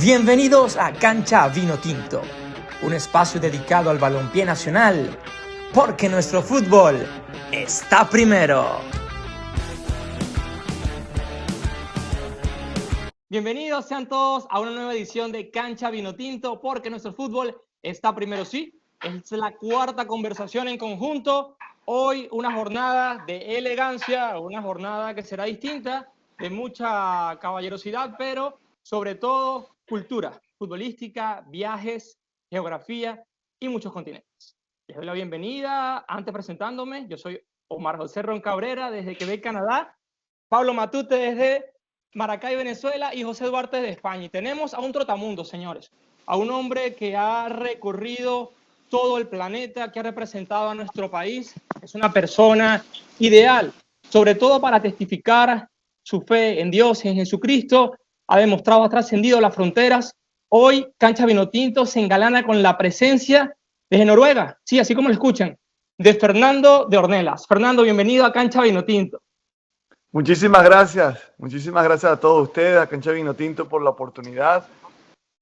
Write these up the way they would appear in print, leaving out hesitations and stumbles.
Bienvenidos a Cancha Vino Tinto, un espacio dedicado al balompié nacional, porque nuestro fútbol está primero. Bienvenidos sean todos a una nueva edición de Cancha Vino Tinto, porque nuestro fútbol está primero, sí. Es la cuarta conversación en conjunto. Hoy una jornada de elegancia, una jornada que será distinta, de mucha caballerosidad, pero sobre todo cultura futbolística, viajes, geografía y muchos continentes. Les doy la bienvenida. Antes presentándome, yo soy Omar José Ron Cabrera desde Quebec, Canadá, Pablo Matute desde Maracay, Venezuela, y José Duarte de España. Y tenemos a un trotamundo, señores, a un hombre que ha recorrido todo el planeta, que ha representado a nuestro país. Es una persona ideal, sobre todo para testificar su fe en Dios y en Jesucristo. Ha demostrado, ha trascendido las fronteras. Hoy, Cancha Vinotinto se engalana con la presencia desde Noruega, sí, así como lo escuchan, de Fernando de Ornelas. Fernando, bienvenido a Cancha Vinotinto. Muchísimas gracias a todos ustedes, a Cancha Vinotinto, por la oportunidad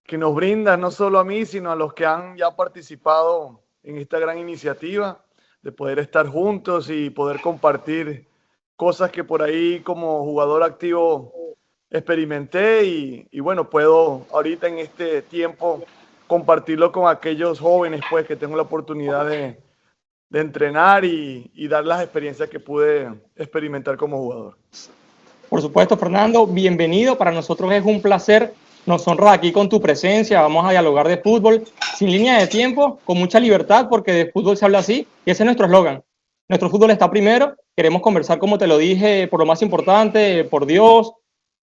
que nos brinda, no solo a mí, sino a los que han ya participado en esta gran iniciativa de poder estar juntos y poder compartir cosas que por ahí como jugador activo experimenté y bueno, puedo ahorita en este tiempo compartirlo con aquellos jóvenes pues que tengo la oportunidad de entrenar y dar las experiencias que pude experimentar como jugador. Por supuesto, Fernando, bienvenido. Para nosotros es un placer. Nos honra aquí con tu presencia. Vamos a dialogar de fútbol sin línea de tiempo, con mucha libertad, porque de fútbol se habla así y ese es nuestro eslogan. Nuestro fútbol está primero. Queremos conversar, como te lo dije, por lo más importante, por Dios,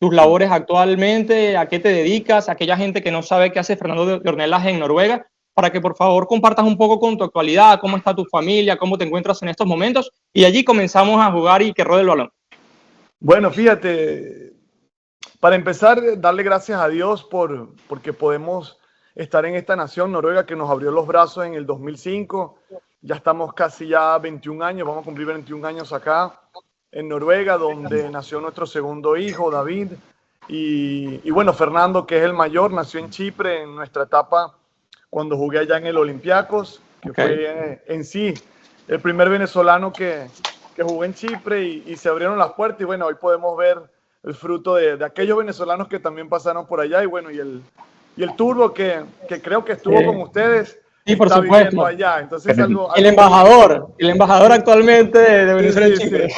tus labores actualmente, a qué te dedicas, a aquella gente que no sabe qué hace Fernando de Ornelas en Noruega, para que por favor compartas un poco con tu actualidad, cómo está tu familia, cómo te encuentras en estos momentos, y allí comenzamos a jugar y que ruede el balón. Bueno, fíjate, para empezar, darle gracias a Dios porque podemos estar en esta nación, Noruega, que nos abrió los brazos en el 2005. Ya estamos casi ya 21 años, vamos a cumplir 21 años acá en Noruega, donde nació nuestro segundo hijo, David. Y bueno, Fernando, que es el mayor, nació en Chipre en nuestra etapa cuando jugué allá en el Olympiacos, que fue en sí el primer venezolano que jugué en Chipre y se abrieron las puertas y bueno, hoy podemos ver el fruto de aquellos venezolanos que también pasaron por allá y bueno, y el Turbo que creo que estuvo con ustedes. Sí, por supuesto. Allá. Entonces, algo el embajador actualmente de Venezuela en Chipre.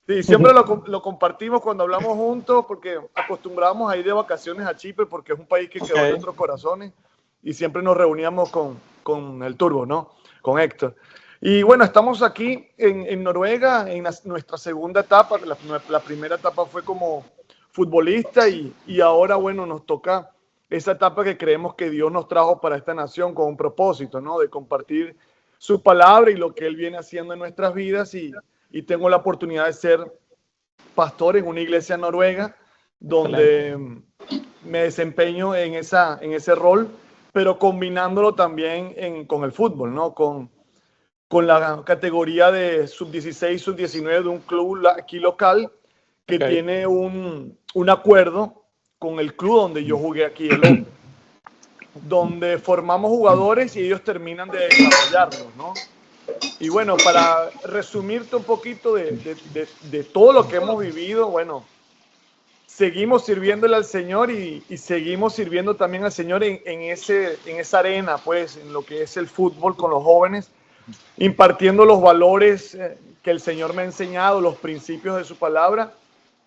Sí, siempre lo compartimos cuando hablamos juntos porque acostumbramos a ir de vacaciones a Chipre porque es un país que quedó en nuestros corazones y siempre nos reuníamos con el Turbo, ¿no? Con Héctor. Y bueno, estamos aquí en Noruega en nuestra segunda etapa. La primera etapa fue como futbolista y ahora, bueno, nos toca esa etapa que creemos que Dios nos trajo para esta nación con un propósito, ¿no? De compartir su palabra y lo que Él viene haciendo en nuestras vidas y tengo la oportunidad de ser pastor en una iglesia noruega donde me desempeño en ese rol, pero combinándolo también con el fútbol, ¿no? Con la categoría de sub-16, sub-19 de un club aquí local que tiene un acuerdo con el club donde yo jugué aquí en Londres, donde formamos jugadores y ellos terminan de desarrollarlos, ¿no? Y bueno, para resumirte un poquito de todo lo que hemos vivido, bueno, seguimos sirviéndole al Señor y seguimos sirviendo también al Señor en esa arena, pues, en lo que es el fútbol con los jóvenes, impartiendo los valores que el Señor me ha enseñado, los principios de su palabra,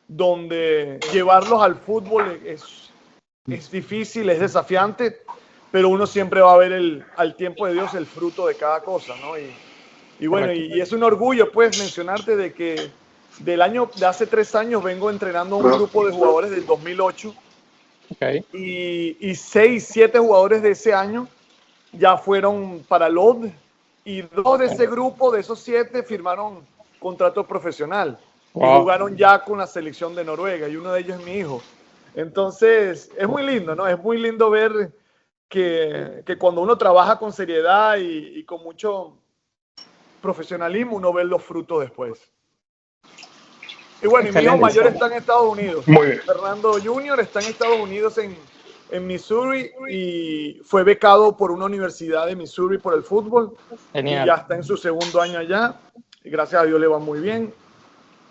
donde llevarlos al fútbol es difícil, es desafiante, pero uno siempre va a ver al tiempo de Dios el fruto de cada cosa, ¿no? Y bueno, y es un orgullo pues mencionarte de que de hace 3 años vengo entrenando a un grupo de jugadores del 2008 y 6, 7 jugadores de ese año ya fueron para Lod y 2 de ese grupo, de esos 7, firmaron contrato profesional y jugaron ya con la selección de Noruega y uno de ellos es mi hijo. Entonces es muy lindo, ¿no? Es muy lindo ver que cuando uno trabaja con seriedad y con mucho profesionalismo, uno ve los frutos después. Y bueno, y mi hijo mayor está en Estados Unidos. Muy bien. Fernando Junior está en Estados Unidos en Missouri y fue becado por una universidad de Missouri por el fútbol. Genial. Y ya está en su segundo año allá. Y gracias a Dios le va muy bien.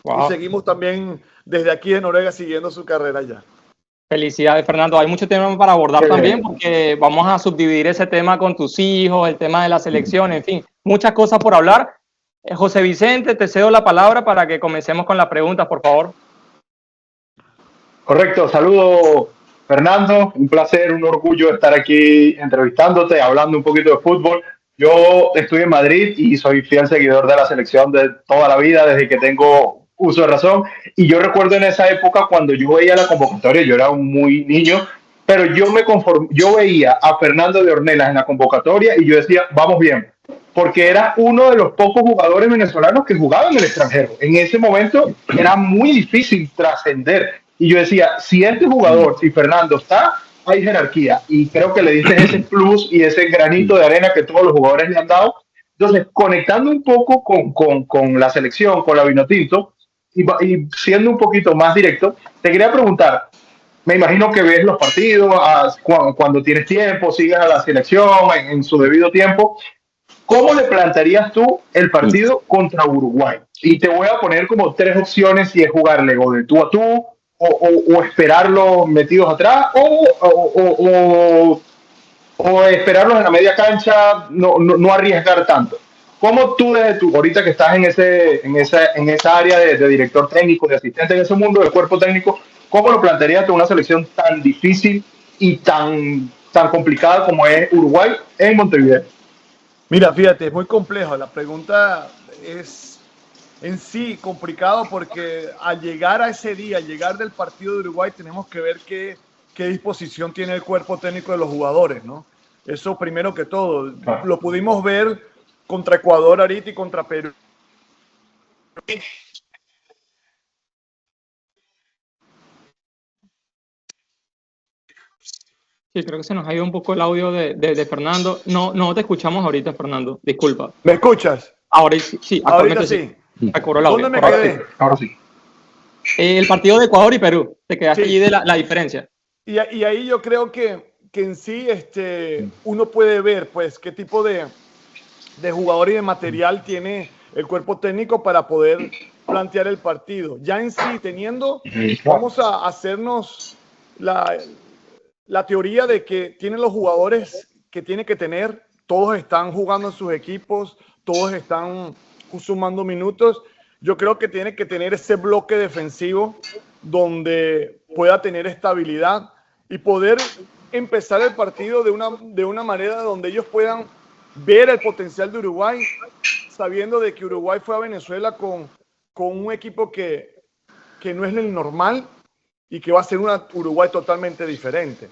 Wow. Y seguimos también desde aquí de Noruega siguiendo su carrera allá. Felicidades, Fernando. Hay mucho tema para abordar también porque vamos a subdividir ese tema con tus hijos, el tema de la selección, en fin, muchas cosas por hablar. José Vicente, te cedo la palabra para que comencemos con las preguntas, por favor. Correcto, saludo Fernando, un placer, un orgullo estar aquí entrevistándote, hablando un poquito de fútbol. Yo estoy en Madrid y soy fiel seguidor de la selección de toda la vida, desde que tengo uso de razón. Y yo recuerdo en esa época cuando yo veía la convocatoria, yo era un muy niño, pero yo veía a Fernando de Ornelas en la convocatoria y yo decía, vamos bien, porque era uno de los pocos jugadores venezolanos que jugaban en el extranjero. En ese momento era muy difícil trascender. Y yo decía, si este jugador, si Fernando está, hay jerarquía. Y creo que le diste ese plus y ese granito de arena que todos los jugadores le han dado. Entonces, conectando un poco con la selección, con la Vinotinto, y siendo un poquito más directo, te quería preguntar, me imagino que ves los partidos cuando tienes tiempo, sigues a la selección en su debido tiempo. ¿Cómo le plantearías tú el partido contra Uruguay? Y te voy a poner como 3 opciones, si es jugarle o de tú a tú, o esperarlos metidos atrás, o esperarlos en la media cancha, no arriesgar tanto. ¿Cómo tú, ahorita que estás en esa área de director técnico, de asistente en ese mundo del cuerpo técnico, cómo lo plantearías tú una selección tan difícil y tan complicada como es Uruguay en Montevideo? Mira, fíjate, es muy complejo. La pregunta es en sí complicado porque al llegar a ese día, al llegar del partido de Uruguay, tenemos que ver qué disposición tiene el cuerpo técnico de los jugadores, ¿no? Eso primero que todo. Lo pudimos ver contra Ecuador ahorita y contra Perú. Sí, creo que se nos ha ido un poco el audio de Fernando. No te escuchamos ahorita, Fernando. Disculpa. ¿Me escuchas? Ahora sí. Ahorita sí. ¿Dónde me quedé? Ahora sí. El partido de Ecuador y Perú. Te quedaste allí de la diferencia. Y ahí yo creo que en sí uno puede ver pues qué tipo de jugador y de material tiene el cuerpo técnico para poder plantear el partido. Ya en sí, vamos a hacernos la teoría de que tienen los jugadores que tiene que tener, todos están jugando en sus equipos, todos están sumando minutos. Yo creo que tiene que tener ese bloque defensivo donde pueda tener estabilidad y poder empezar el partido de una manera donde ellos puedan ver el potencial de Uruguay, sabiendo de que Uruguay fue a Venezuela con un equipo que no es el normal y que va a ser una Uruguay totalmente diferente.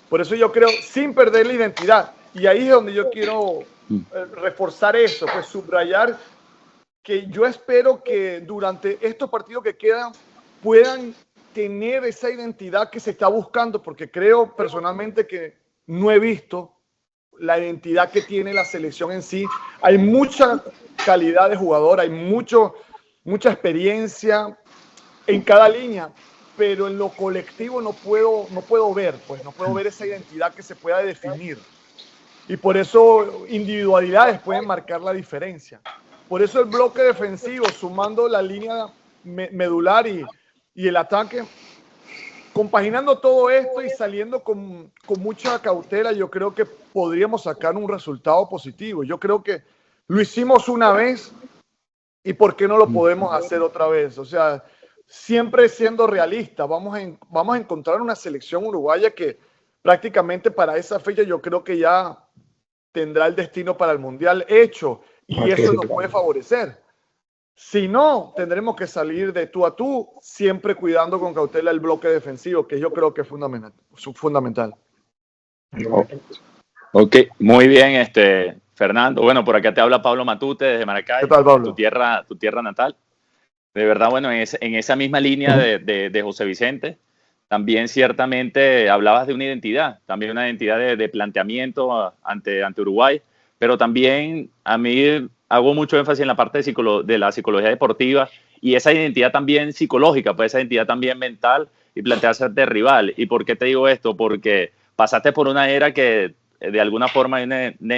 Por eso yo creo, sin perder la identidad, y ahí es donde yo quiero reforzar eso, pues subrayar que yo espero que durante estos partidos que quedan puedan tener esa identidad que se está buscando, porque creo personalmente que no he visto la identidad que tiene la selección en sí. Hay mucha calidad de jugador, hay mucha experiencia en cada línea, pero en lo colectivo no puedo ver esa identidad que se pueda definir. Y por eso individualidades pueden marcar la diferencia. Por eso el bloque defensivo, sumando la línea medular y el ataque, compaginando todo esto y saliendo con mucha cautela, yo creo que podríamos sacar un resultado positivo. Yo creo que lo hicimos una vez y ¿por qué no lo podemos hacer otra vez? O sea, siempre siendo realista, vamos a encontrar una selección uruguaya que prácticamente para esa fecha yo creo que ya tendrá el destino para el Mundial hecho y eso nos puede favorecer. Si no, tendremos que salir de tú a tú, siempre cuidando con cautela el bloque defensivo, que yo creo que es fundamental. Ok, muy bien, Fernando. Bueno, por acá te habla Pablo Matute desde Maracay, ¿Qué tal, Pablo? tu tierra natal. De verdad, bueno, en esa misma línea de José Vicente, también ciertamente hablabas de una identidad, también una identidad de planteamiento ante Uruguay, pero también a mí hago mucho énfasis en la parte de la psicología deportiva y esa identidad también psicológica, pues esa identidad también mental y plantearse de rival. ¿Y por qué te digo esto? Porque pasaste por una era que de alguna forma hay una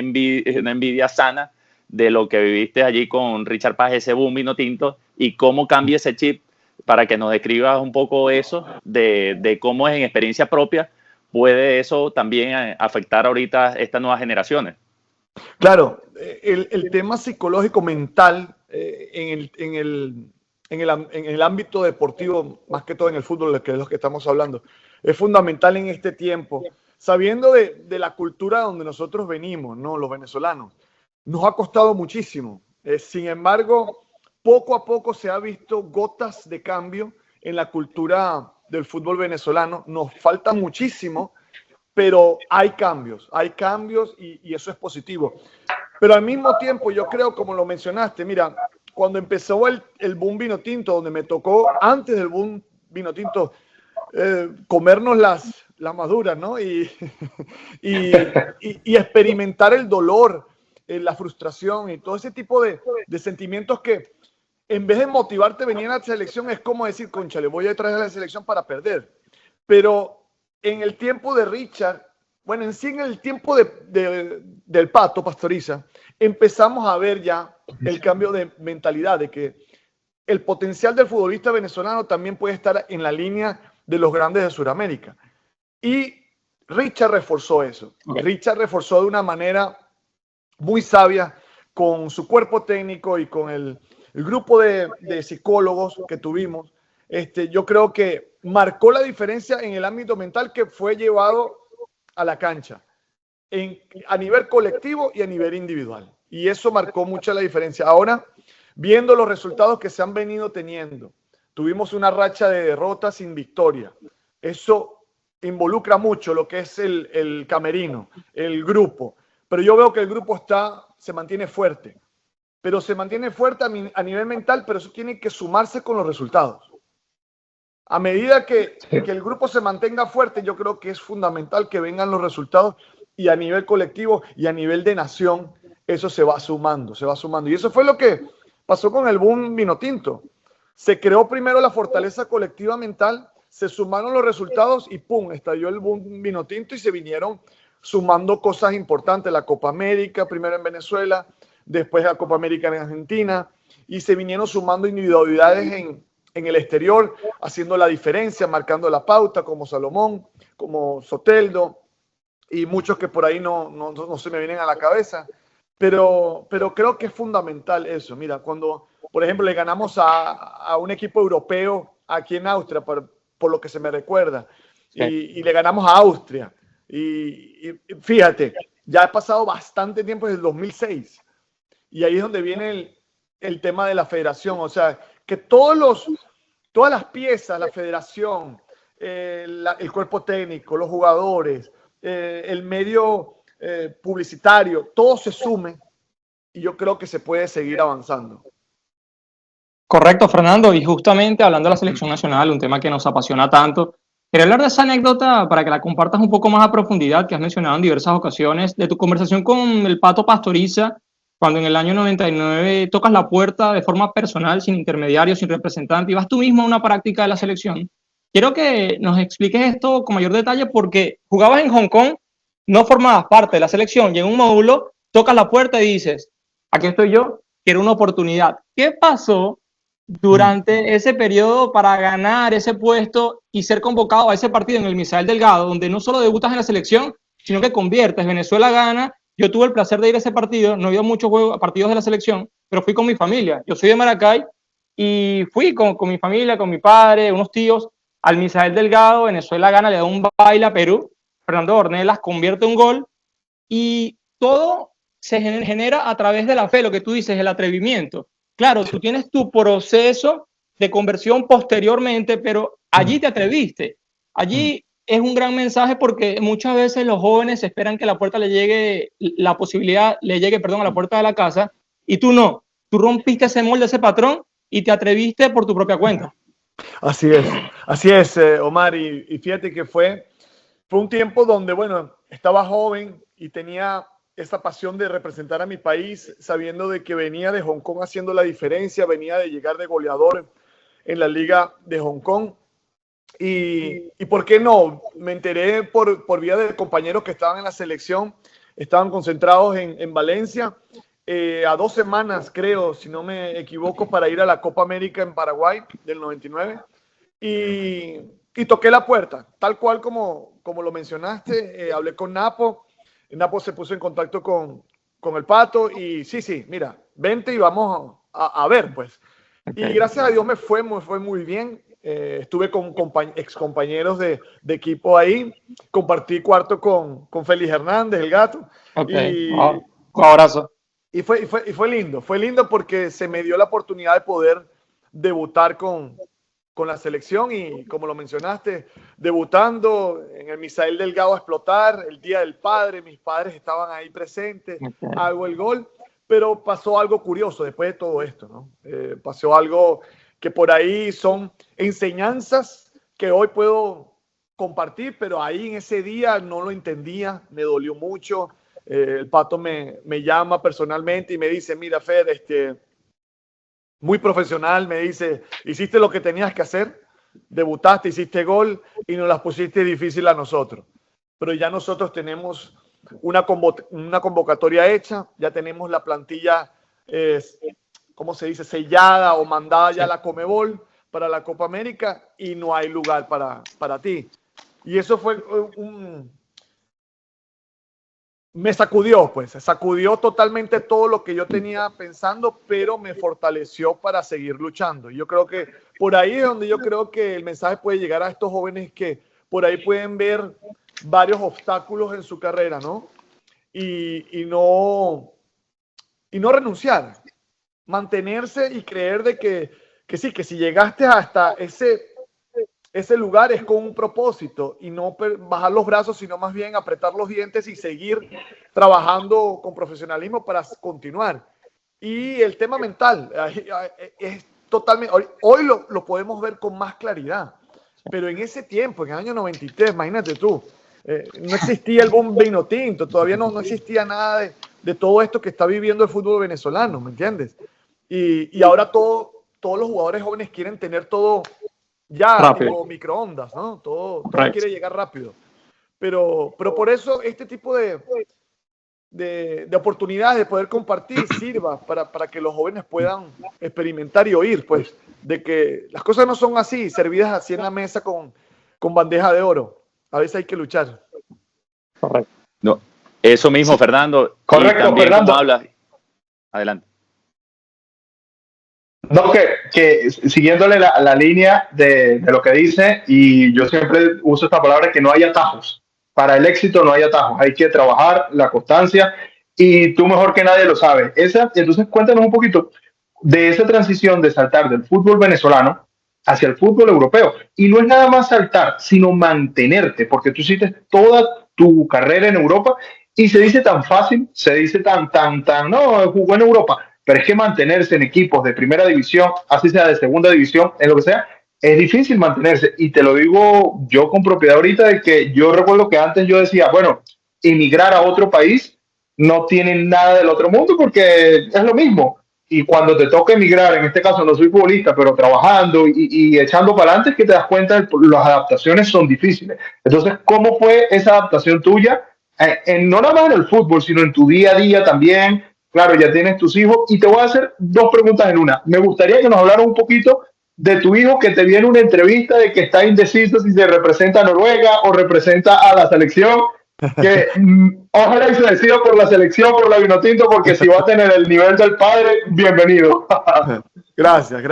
envidia sana de lo que viviste allí con Richard Paz, ese boom vino tinto, y cómo cambia ese chip, para que nos describas un poco eso, de cómo en experiencia propia puede eso también afectar ahorita estas nuevas generaciones. Claro, el tema psicológico mental en el ámbito deportivo, más que todo en el fútbol, que es lo que estamos hablando, es fundamental en este tiempo, sabiendo de la cultura donde nosotros venimos, ¿no? Los venezolanos. Nos ha costado muchísimo. Sin embargo, poco a poco se ha visto gotas de cambio en la cultura del fútbol venezolano. Nos falta muchísimo, pero hay cambios y eso es positivo. Pero al mismo tiempo, yo creo, como lo mencionaste, mira, cuando empezó el boom vino tinto, donde me tocó antes del boom vino tinto comernos las maduras, ¿no? Y experimentar el dolor, la frustración y todo ese tipo de sentimientos que en vez de motivarte venir a la selección es como decir, concha, le voy a traer a la selección para perder. Pero en el tiempo de Richard, bueno, en sí en el tiempo del Pato Pastoriza, empezamos a ver ya el cambio de mentalidad, de que el potencial del futbolista venezolano también puede estar en la línea de los grandes de Sudamérica. Y Richard reforzó eso. Okay. Richard reforzó de una manera muy sabia con su cuerpo técnico y con el grupo de psicólogos que tuvimos. Yo creo que marcó la diferencia en el ámbito mental que fue llevado a la cancha, a nivel colectivo y a nivel individual. Y eso marcó mucho la diferencia. Ahora, viendo los resultados que se han venido teniendo, tuvimos una racha de derrotas sin victoria. Eso involucra mucho lo que es el camerino, el grupo. Pero yo veo que el grupo se mantiene fuerte. Pero se mantiene fuerte a nivel mental, pero eso tiene que sumarse con los resultados. A medida que el grupo se mantenga fuerte, yo creo que es fundamental que vengan los resultados y a nivel colectivo y a nivel de nación, eso se va sumando, se va sumando. Y eso fue lo que pasó con el boom vino tinto. Se creó primero la fortaleza colectiva mental, se sumaron los resultados y ¡pum! Estalló el boom vino tinto y se vinieron sumando cosas importantes. La Copa América, primero en Venezuela, después la Copa América en Argentina, y se vinieron sumando individualidades en el exterior, haciendo la diferencia, marcando la pauta, como Salomón, como Soteldo, y muchos que por ahí no se me vienen a la cabeza. Pero creo que es fundamental eso. Mira, cuando, por ejemplo, le ganamos a un equipo europeo aquí en Austria, por lo que se me recuerda, y le ganamos a Austria. Y fíjate, ya ha pasado bastante tiempo desde el 2006. Y ahí es donde viene el tema de la federación. O sea, que todas las piezas, la federación, el cuerpo técnico, los jugadores, el medio publicitario, todo se sume y yo creo que se puede seguir avanzando. Correcto, Fernando. Y justamente hablando de la selección nacional, un tema que nos apasiona tanto, quería hablar de esa anécdota para que la compartas un poco más a profundidad, que has mencionado en diversas ocasiones, de tu conversación con el Pato Pastoriza, cuando en el año 99 tocas la puerta de forma personal, sin intermediario, sin representante, y vas tú mismo a una práctica de la selección. Quiero que nos expliques esto con mayor detalle porque jugabas en Hong Kong, no formabas parte de la selección y en un módulo tocas la puerta y dices, aquí estoy yo, quiero una oportunidad. ¿Qué pasó durante ese periodo para ganar ese puesto y ser convocado a ese partido en el Misael Delgado, donde no solo debutas en la selección, sino que conviertes? Venezuela gana. Yo tuve el placer de ir a ese partido, no he ido a muchos partidos de la selección, pero fui con mi familia. Yo soy de Maracay y fui con mi familia, con mi padre, unos tíos, al Misael Delgado. Venezuela gana, le da un baile a Perú. Fernando Ornelas convierte un gol y todo se genera a través de la fe, lo que tú dices, el atrevimiento. Claro, tú tienes tu proceso de conversión posteriormente, pero allí te atreviste. Allí es un gran mensaje porque muchas veces los jóvenes esperan que la puerta le llegue, la posibilidad le llegue, perdón, a la puerta de la casa, y tú no. Tú rompiste ese molde, ese patrón, y te atreviste por tu propia cuenta. Así es, Omar, y fíjate que fue un tiempo donde, bueno, estaba joven y tenía esa pasión de representar a mi país, sabiendo de que venía de Hong Kong haciendo la diferencia, venía de llegar de goleador en la Liga de Hong Kong. Y ¿por qué no? Me enteré por vía de compañeros que estaban en la selección, estaban concentrados en Valencia, a 2 semanas, creo, si no me equivoco, para ir a la Copa América en Paraguay del 99. Y toqué la puerta, tal cual como lo mencionaste. Hablé con Napo. Napo se puso en contacto con el Pato y sí, mira, vente y vamos a ver, pues. Okay. Y gracias a Dios me fue muy bien. Estuve con ex compañeros de equipo ahí. Compartí cuarto con Félix Hernández, el gato. Okay. Un abrazo. Y fue lindo porque se me dio la oportunidad de poder debutar con la selección y, como lo mencionaste, debutando en el Misael Delgado a explotar, el Día del Padre, mis padres estaban ahí presentes, okay. Hago el gol, pero pasó algo curioso después de todo esto, ¿no? Pasó algo que por ahí son enseñanzas que hoy puedo compartir, pero ahí en ese día no lo entendía, me dolió mucho. El Pato me llama personalmente y me dice, mira, Fer, muy profesional, me dice, hiciste lo que tenías que hacer, debutaste, hiciste gol y nos las pusiste difícil a nosotros. Pero ya nosotros tenemos una convocatoria hecha, ya tenemos la plantilla, ¿cómo se dice?, sellada o mandada ya a la Conmebol para la Copa América y no hay lugar para ti. Y eso fue me sacudió totalmente todo lo que yo tenía pensando, pero me fortaleció para seguir luchando. Yo creo que por ahí es donde yo creo que el mensaje puede llegar a estos jóvenes que por ahí pueden ver varios obstáculos en su carrera, ¿no? Y no renunciar, mantenerse y creer de que sí, que si llegaste hasta ese lugar es con un propósito y no bajar los brazos, sino más bien apretar los dientes y seguir trabajando con profesionalismo para continuar. Y el tema mental es totalmente, hoy lo podemos ver con más claridad, pero en ese tiempo, en el año 93, imagínate tú, no existía el boom vino tinto, todavía no existía nada de todo esto que está viviendo el fútbol venezolano, ¿me entiendes? Y ahora todos los jugadores jóvenes quieren tener todo ya rápido, tipo microondas, ¿no? Todo quiere llegar rápido. Pero por eso este tipo de oportunidades de poder compartir sirva para que los jóvenes puedan experimentar y oír, pues, de que las cosas no son así, servidas así en la mesa con bandeja de oro. A veces hay que luchar. Correcto. No, eso mismo, sí. Fernando. Correcto, también, Fernando. Hablas. Adelante. No, que siguiéndole la línea de lo que dice, y yo siempre uso esta palabra, que no hay atajos. Para el éxito no hay atajos, hay que trabajar, la constancia, y tú mejor que nadie lo sabes. Entonces cuéntanos un poquito de esa transición de saltar del fútbol venezolano hacia el fútbol europeo. Y no es nada más saltar, sino mantenerte, porque tú hiciste toda tu carrera en Europa y se dice tan fácil, se dice tan, no, jugó en Europa. Pero es que mantenerse en equipos de primera división, así sea de segunda división, en lo que sea, es difícil mantenerse. Y te lo digo yo con propiedad ahorita, de que yo recuerdo que antes yo decía, bueno, emigrar a otro país no tiene nada del otro mundo porque es lo mismo. Y cuando te toca emigrar, en este caso no soy futbolista, pero trabajando y echando para adelante, es que te das cuenta de que las adaptaciones son difíciles. Entonces, ¿cómo fue esa adaptación tuya? No nada más en el fútbol, sino en tu día a día también. Claro, ya tienes tus hijos y te voy a hacer 2 preguntas en una. Me gustaría que nos hablaras un poquito de tu hijo, que te viene una entrevista de que está indeciso si se representa a Noruega o representa a la selección. Que ojalá y se decida por la selección, por la Vinotinto, porque si va a tener el nivel del padre, bienvenido. Gracias,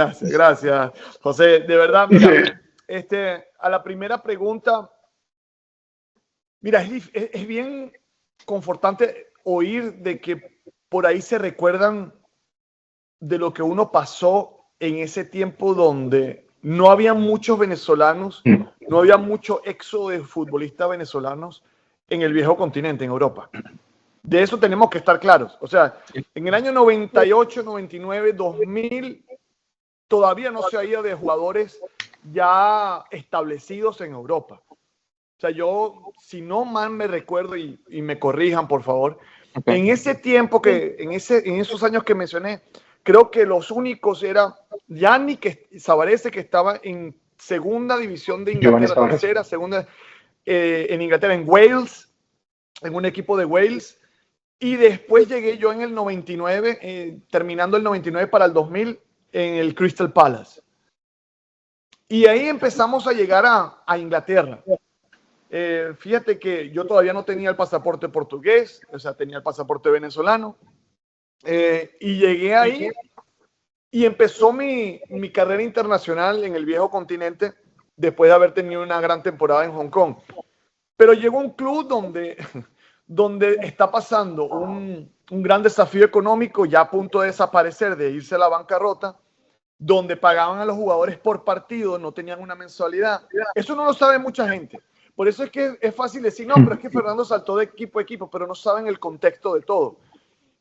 José. De verdad, mira, a la primera pregunta, mira, es bien confortante oír de que por ahí se recuerdan de lo que uno pasó en ese tiempo donde no había muchos venezolanos, no había mucho éxodo de futbolistas venezolanos en el viejo continente, en Europa. De eso tenemos que estar claros. O sea, en el año 98, 99, 2000, todavía no se había de jugadores ya establecidos en Europa. O sea, yo, si no mal me recuerdo, y me corrijan, por favor, en ese tiempo, en esos años que mencioné, creo que los únicos era Yannick Sabarese, que estaba en segunda división de Inglaterra, tercera, segunda en Inglaterra, en Wales, en un equipo de Wales. Y después llegué yo en el 99, terminando el 99 para el 2000, en el Crystal Palace. Y ahí empezamos a llegar a Inglaterra. Fíjate que yo todavía no tenía el pasaporte portugués, o sea, tenía el pasaporte venezolano. Y llegué ahí y empezó mi carrera internacional en el viejo continente después de haber tenido una gran temporada en Hong Kong. Pero llegó un club donde está pasando un gran desafío económico, ya a punto de desaparecer, de irse a la bancarrota, donde pagaban a los jugadores por partido, no tenían una mensualidad. Eso no lo sabe mucha gente. Por eso es que es fácil decir, no, pero es que Fernando saltó de equipo a equipo, pero no saben el contexto de todo.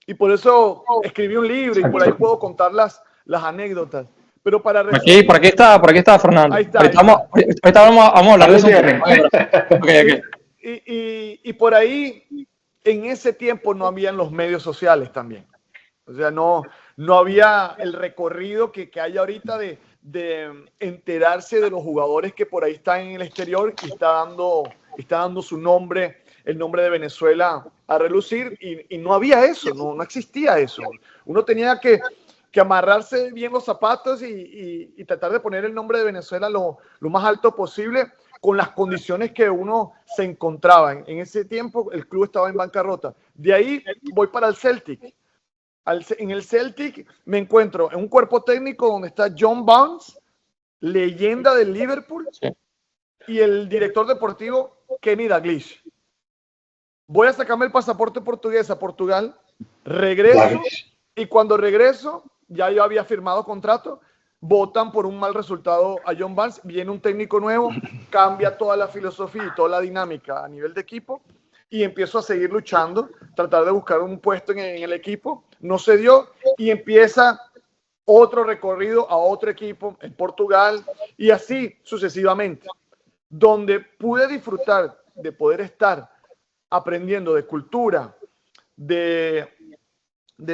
Y por eso escribí un libro y por ahí puedo contar las anécdotas. Pero para resumir, por aquí está Fernando. Ahí está. Ahorita vamos a hablar de eso. Okay. Y por ahí, en ese tiempo no habían los medios sociales también. O sea, no había el recorrido que hay ahorita de enterarse de los jugadores que por ahí están en el exterior y está dando su nombre, el nombre de Venezuela a relucir, y no había eso, no existía eso. Uno tenía que amarrarse bien los zapatos y tratar de poner el nombre de Venezuela lo más alto posible con las condiciones que uno se encontraba. En ese tiempo el club estaba en bancarrota. De ahí voy para el Celtic. En el Celtic me encuentro en un cuerpo técnico donde está John Barnes, leyenda del Liverpool, sí, y el director deportivo Kenny Dalglish. Voy a sacarme el pasaporte portugués a Portugal, regreso, y cuando regreso, ya yo había firmado contrato, votan por un mal resultado a John Barnes, viene un técnico nuevo, cambia toda la filosofía y toda la dinámica a nivel de equipo, y empiezo a seguir luchando, tratar de buscar un puesto en el equipo, no se dio, y empieza otro recorrido a otro equipo en Portugal, y así sucesivamente, donde pude disfrutar de poder estar aprendiendo de cultura,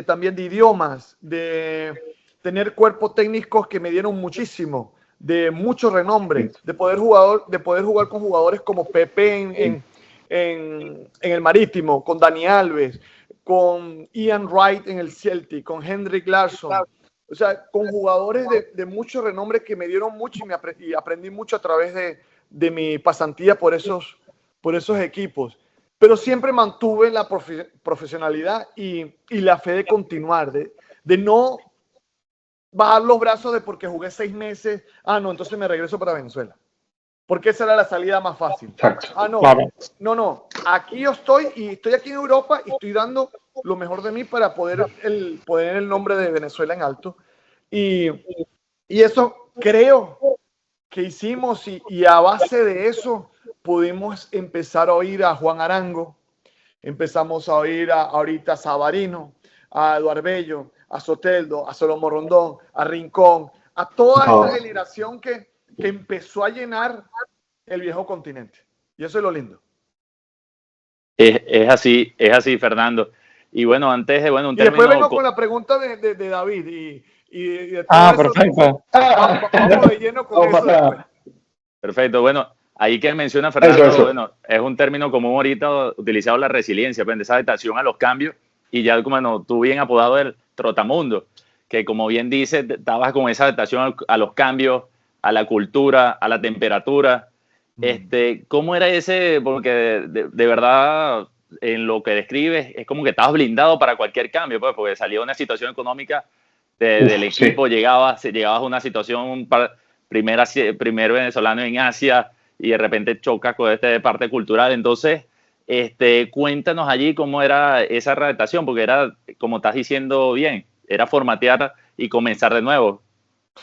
también de idiomas, de tener cuerpos técnicos que me dieron muchísimo, de mucho renombre, de poder jugar con jugadores como Pepe en el Marítimo, con Dani Alves, con Ian Wright en el Celtic, con Henrik Larsson, o sea, con jugadores de mucho renombre que me dieron mucho y aprendí mucho a través de mi pasantía por esos equipos. Pero siempre mantuve la profesionalidad y la fe de continuar, de no bajar los brazos de porque jugué 6 meses, no, entonces me regreso para Venezuela. Porque esa era la salida más fácil. Exacto. No, aquí yo estoy y estoy aquí en Europa y estoy dando lo mejor de mí para poder el nombre de Venezuela en alto. Y eso creo que hicimos y a base de eso pudimos empezar a oír a Juan Arango, empezamos a oír ahorita a Savarino, a Eduardo Bello, a Soteldo, a Salomón Rondón, a Rincón, a toda esta generación que empezó a llenar el viejo continente. Y eso es lo lindo. Es así, Fernando. Y bueno, antes de un y después vengo con la pregunta de David y de todo eso, perfecto. Vamos de lleno con eso después. Perfecto, bueno, ahí que menciona Fernando, bueno, es un término común ahorita utilizado, la resiliencia, pues, esa adaptación a los cambios, y ya como tú bien apodado el trotamundo, que como bien dices, estabas con esa adaptación a los cambios, a la cultura, a la temperatura. ¿Cómo era ese? Porque de verdad, en lo que describes, es como que estabas blindado para cualquier cambio, pues, porque salía una situación económica del equipo, sí. llegabas a una situación, primer venezolano en Asia, y de repente chocas con esta parte cultural. Entonces, cuéntanos allí cómo era esa readaptación, porque era, como estás diciendo bien, era formatear y comenzar de nuevo.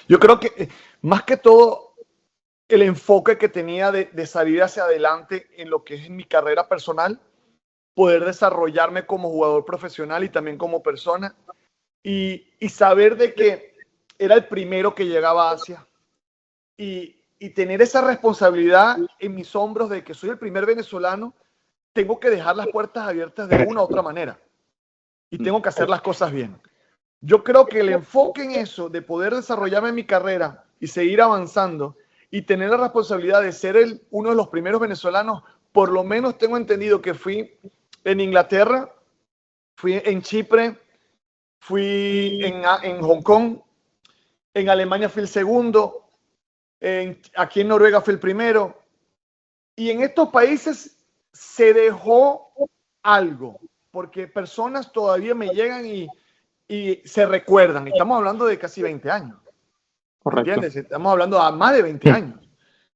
Yo creo que más que todo el enfoque que tenía de salir hacia adelante en lo que es mi carrera personal, poder desarrollarme como jugador profesional y también como persona, y saber de que era el primero que llegaba a Asia y tener esa responsabilidad en mis hombros de que soy el primer venezolano, tengo que dejar las puertas abiertas de una u otra manera y tengo que hacer las cosas bien. Yo creo que el enfoque en eso, de poder desarrollarme en mi carrera y seguir avanzando y tener la responsabilidad de ser uno de los primeros venezolanos, por lo menos tengo entendido que fui en Inglaterra, fui en Chipre, fui en Hong Kong, en Alemania fui el segundo, aquí en Noruega fui el primero, y en estos países se dejó algo, porque personas todavía me llegan y se recuerdan. Estamos hablando de casi 20 años. Correcto. ¿Entiendes? Estamos hablando de más de 20 años.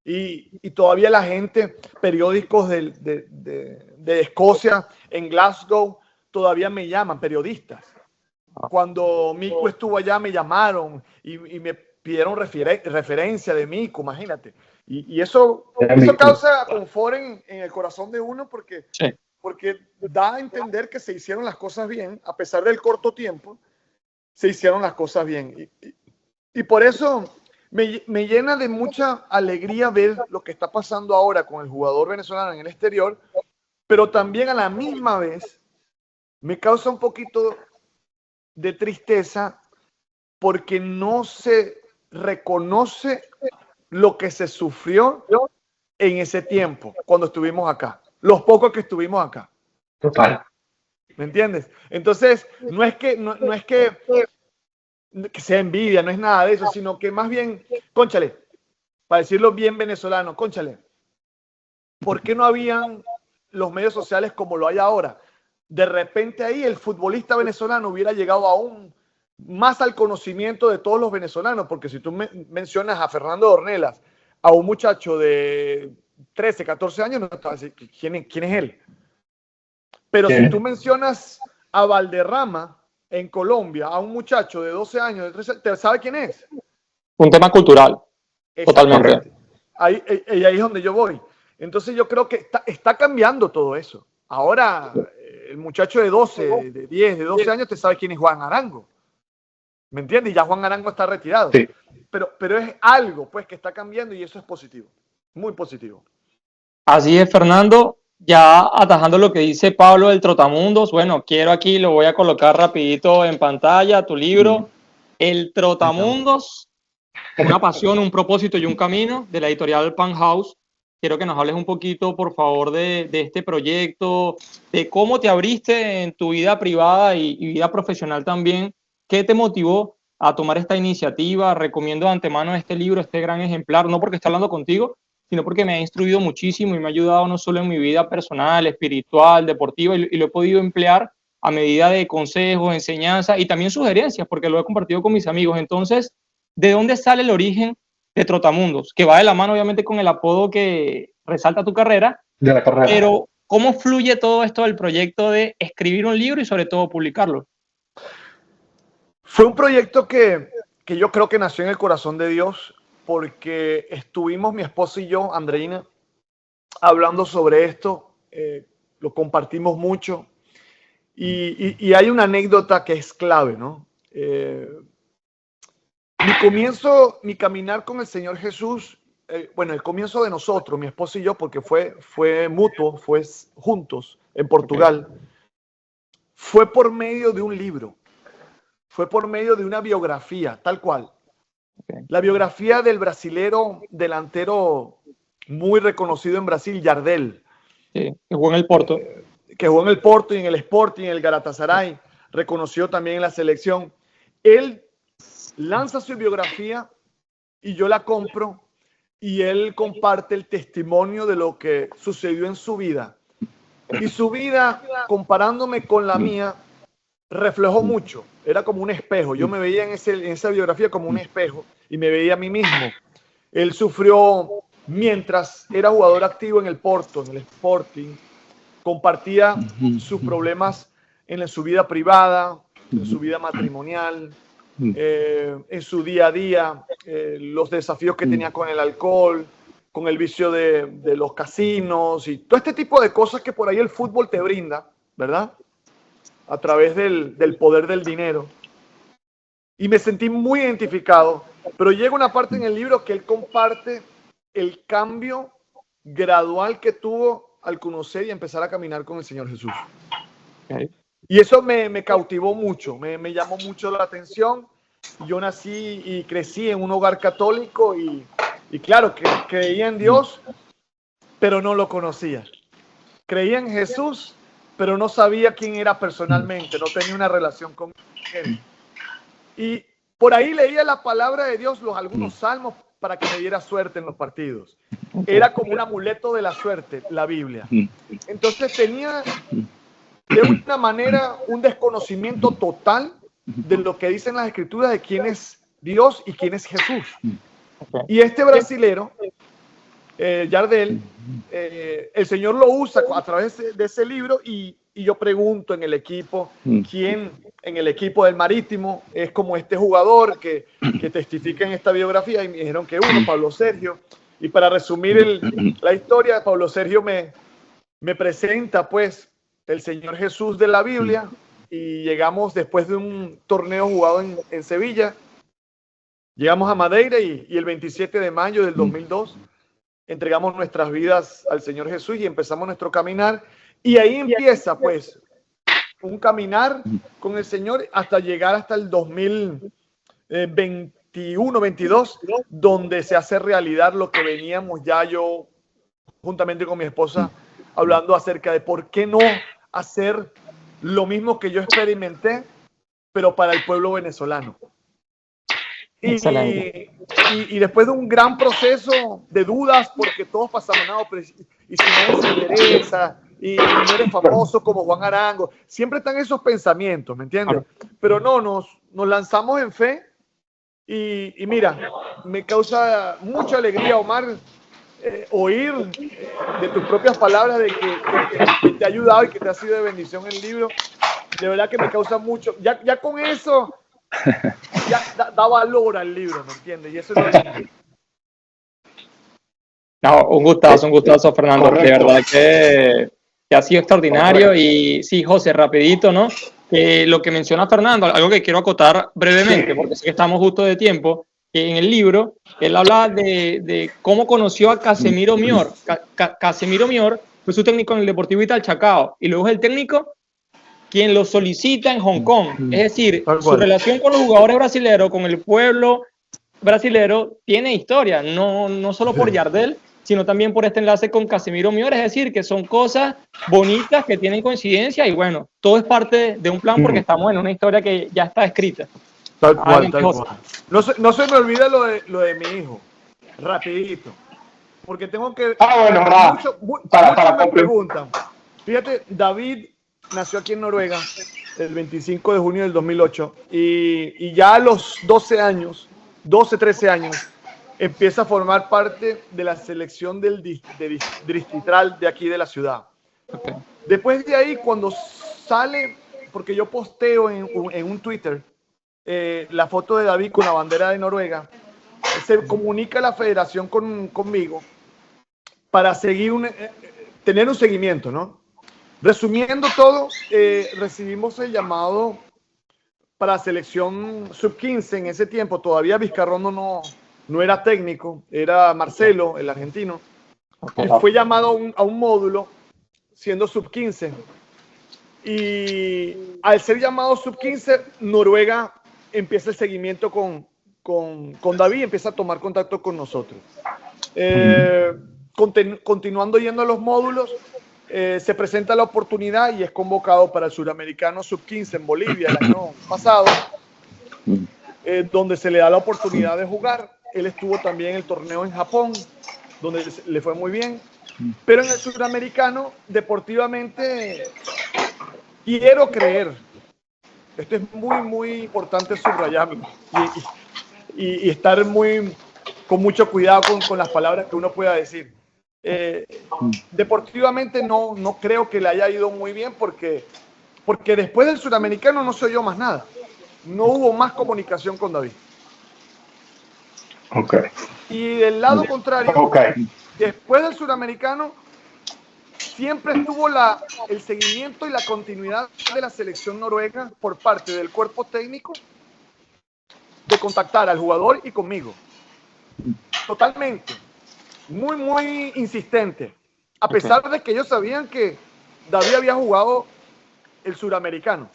Y todavía la gente, periódicos de Escocia, en Glasgow, todavía me llaman, periodistas. Cuando Mico estuvo allá me llamaron y me pidieron referencia de Mico, imagínate. Y eso causa confort en el corazón de uno porque, Sí. porque da a entender que se hicieron las cosas bien, a pesar del corto tiempo, se hicieron las cosas bien. Y por eso me llena de mucha alegría ver lo que está pasando ahora con el jugador venezolano en el exterior, pero también a la misma vez me causa un poquito de tristeza porque no se reconoce lo que se sufrió en ese tiempo, cuando estuvimos acá, los pocos que estuvimos acá. Total. ¿Me entiendes? Entonces, no es que sea envidia, no es nada de eso, sino que más bien, cónchale, para decirlo bien venezolano, cónchale, ¿por qué no habían los medios sociales como lo hay ahora? De repente ahí el futbolista venezolano hubiera llegado aún más al conocimiento de todos los venezolanos, porque si tú mencionas a Fernando Ornelas, a un muchacho de 13, 14 años, no te vas a decir quién es él. Pero si tú mencionas a Valderrama en Colombia, a un muchacho de 12 años, de 13, ¿te sabe quién es? Un tema cultural. Totalmente. Ahí es donde yo voy. Entonces yo creo que está cambiando todo eso. Ahora el muchacho de 12, de 10, de 12 años te sabe quién es Juan Arango. ¿Me entiendes? Y ya Juan Arango está retirado. Sí. Pero es algo pues que está cambiando y eso es positivo. Muy positivo. Así es, Fernando. Ya atajando lo que dice Pablo del Trotamundos, bueno, quiero aquí, lo voy a colocar rapidito en pantalla, tu libro, El Trotamundos, una pasión, un propósito y un camino, de la editorial Pan House. Quiero que nos hables un poquito, por favor, de este proyecto, de cómo te abriste en tu vida privada y vida profesional también. ¿Qué te motivó a tomar esta iniciativa? Recomiendo de antemano este libro, este gran ejemplar, no porque esté hablando contigo, sino porque me ha instruido muchísimo y me ha ayudado no solo en mi vida personal, espiritual, deportiva, y lo he podido emplear a medida de consejos, enseñanzas y también sugerencias, porque lo he compartido con mis amigos. Entonces, ¿de dónde sale el origen de Trotamundos? Que va de la mano, obviamente, con el apodo que resalta tu carrera, De la carrera. pero ¿cómo fluye todo esto del proyecto de escribir un libro y sobre todo publicarlo? Fue un proyecto que yo creo que nació en el corazón de Dios, porque estuvimos mi esposa y yo, Andreina, hablando sobre esto, lo compartimos mucho y hay una anécdota que es clave, ¿no? Mi caminar con el Señor Jesús, bueno, el comienzo de nosotros, mi esposa y yo, porque fue mutuo, fue juntos en Portugal, fue por medio de un libro, fue por medio de una biografía, tal cual. La biografía del brasilero delantero muy reconocido en Brasil, Jardel. Sí, que jugó en el Porto. Que jugó en el Porto y en el Sporting, en el Galatasaray, reconocido también en la selección. Él lanza su biografía y yo la compro y él comparte el testimonio de lo que sucedió en su vida. Y su vida, comparándome con la mía, reflejó mucho. Era como un espejo. Yo me veía en esa biografía como un espejo y me veía a mí mismo. Él sufrió mientras era jugador activo en el Porto, en el Sporting. Compartía sus problemas en su vida privada, en su vida matrimonial, en su día a día, los desafíos que tenía con el alcohol, con el vicio de los casinos y todo este tipo de cosas que por ahí el fútbol te brinda, ¿verdad? A través del poder del dinero. Y me sentí muy identificado, pero llega una parte en el libro que él comparte el cambio gradual que tuvo al conocer y empezar a caminar con el Señor Jesús. Okay. Y eso me cautivó mucho, me llamó mucho la atención. Yo nací y crecí en un hogar católico y Y claro, que creía en Dios, pero no lo conocía. Creía en Jesús, pero no sabía quién era personalmente, no tenía una relación con él. Y por ahí leía la palabra de Dios, algunos salmos, para que me diera suerte en los partidos. Era como un amuleto de la suerte, la Biblia. Entonces tenía de una manera un desconocimiento total de lo que dicen las escrituras de quién es Dios y quién es Jesús. Y este brasilero, Yardel, el Señor lo usa a través de ese libro y yo pregunto en el equipo, ¿quién en el equipo del Marítimo es como este jugador que testifica en esta biografía? Y me dijeron que uno, Pablo Sergio. Y para resumir la historia, Pablo Sergio me presenta pues el Señor Jesús de la Biblia y llegamos después de un torneo jugado en Sevilla, llegamos a Madeira y el 27 de mayo del 2002 entregamos nuestras vidas al Señor Jesús y empezamos nuestro caminar. Y ahí empieza, pues, un caminar con el Señor hasta llegar hasta el 2021-22, donde se hace realidad lo que veníamos ya yo, juntamente con mi esposa, hablando acerca de por qué no hacer lo mismo que yo experimenté, pero para el pueblo venezolano. Y después de un gran proceso de dudas, porque todos pasamos, no, pero y si no se interesa, y no eres famoso como Juan Arango, siempre están esos pensamientos, ¿me entiendes? Pero no, nos lanzamos en fe y mira, me causa mucha alegría, Omar, oír de tus propias palabras de que te ha ayudado y que te ha sido de bendición el libro. De verdad que me causa mucho, ya con eso ya da valor al libro, ¿me entiendes? Y eso es lo que... No, un gustazo, Fernando. Correcto. De verdad que ha sido extraordinario. Correcto. Y sí, José, rapidito, ¿no? Lo que menciona Fernando, algo que quiero acotar brevemente, porque sé que estamos justo de tiempo, que en el libro él habla de cómo conoció a Casemiro Mior. Casemiro Mior fue su técnico en el Deportivo Italchacao y luego es el técnico quien lo solicita en Hong Kong. Es decir, su relación con los jugadores brasileños, con el pueblo brasilero, tiene historia, no solo por Yardel, sino también por este enlace con Casemiro Mior. Es decir, que son cosas bonitas que tienen coincidencia y bueno, todo es parte de un plan porque estamos en una historia que ya está escrita. Tal cual. No se me olvida lo de mi hijo, rapidito, porque tengo que... Muchos me preguntan. Fíjate, David nació aquí en Noruega el 25 de junio del 2008 y ya a los 13 años, empieza a formar parte de la selección del distrital de aquí de la ciudad. Okay. Después de ahí, cuando sale, porque yo posteo en un Twitter la foto de David con la bandera de Noruega, se comunica la federación conmigo para tener un seguimiento, ¿no? Resumiendo todo, recibimos el llamado para la selección sub-15 en ese tiempo. Todavía Vizcarrondo no era técnico, era Marcelo, el argentino. Okay. Fue llamado a un módulo siendo sub-15. Y al ser llamado sub-15, Noruega empieza el seguimiento con David, empieza a tomar contacto con nosotros. Continuando yendo a los módulos, se presenta la oportunidad y es convocado para el Suramericano Sub-15 en Bolivia el año pasado, donde se le da la oportunidad de jugar. Él estuvo también en el torneo en Japón, donde le fue muy bien. Pero en el Suramericano, deportivamente, quiero creer, esto es muy importante subrayarlo y estar con mucho cuidado con las palabras que uno pueda decir. Deportivamente no creo que le haya ido muy bien porque después del Suramericano no se oyó más nada. No hubo más comunicación con David. Okay. Y del lado contrario, después del Suramericano siempre estuvo el seguimiento y la continuidad de la selección noruega por parte del cuerpo técnico de contactar al jugador y conmigo. Totalmente. Muy insistente. A pesar de que ellos sabían que David había jugado el Suramericano.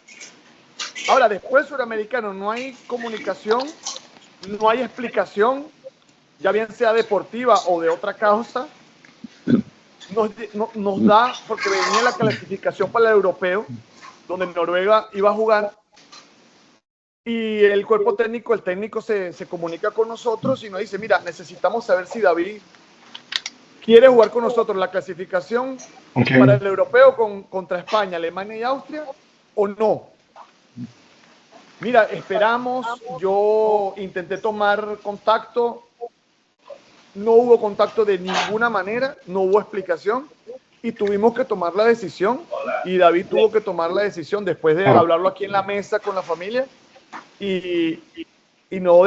Ahora, después del Suramericano no hay comunicación, no hay explicación, ya bien sea deportiva o de otra causa, nos da, porque venía la clasificación para el europeo, donde Noruega iba a jugar, y el cuerpo técnico, el técnico se comunica con nosotros y nos dice, mira, necesitamos saber si David quiere jugar con nosotros la clasificación para el europeo contra España, Alemania y Austria, o no. Mira, esperamos, yo intenté tomar contacto, no hubo contacto de ninguna manera, no hubo explicación y tuvimos que tomar la decisión y David tuvo que tomar la decisión después de hablarlo aquí en la mesa con la familia y no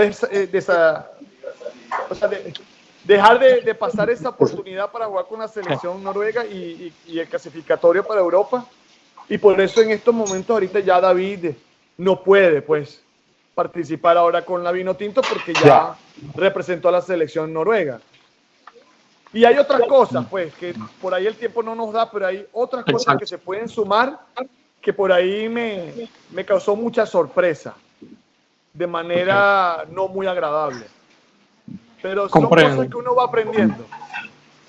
dejar de pasar esa oportunidad para jugar con la selección noruega y el clasificatorio para Europa. Y por eso en estos momentos ahorita ya David no puede pues participar ahora con la Vinotinto porque ya representó a la selección noruega. Y hay otras cosas, pues, que por ahí el tiempo no nos da, pero hay otras cosas que se pueden sumar que por ahí me causó mucha sorpresa, de manera no muy agradable. Pero son cosas que uno va aprendiendo.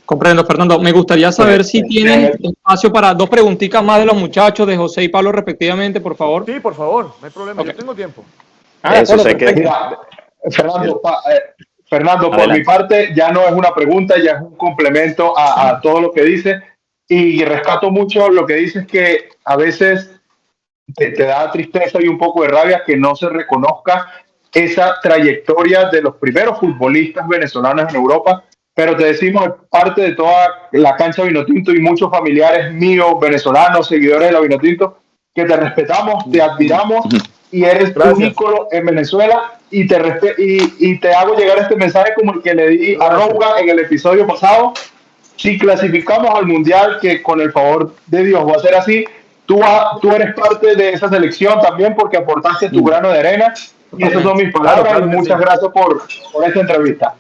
Comprendo, Fernando. Me gustaría saber si tienes espacio para 2 preguntitas más de los muchachos, de José y Pablo respectivamente, por favor. Sí, por favor, no hay problema, yo tengo tiempo. Eso sé que... Mira, Fernando, por mi parte ya no es una pregunta, ya es un complemento a todo lo que dice y rescato mucho lo que dices, que a veces te da tristeza y un poco de rabia que no se reconozca esa trayectoria de los primeros futbolistas venezolanos en Europa, pero te decimos, parte de toda la cancha Vinotinto y muchos familiares míos venezolanos, seguidores de la Vinotinto, que te respetamos, te admiramos y eres un ícono en Venezuela y te hago llegar este mensaje como el que le di a Rouga en el episodio pasado. Si clasificamos al Mundial, que con el favor de Dios va a ser así, tú eres parte de esa selección también porque aportaste tu grano de arena y esas son mis palabras y muchas gracias por esta entrevista.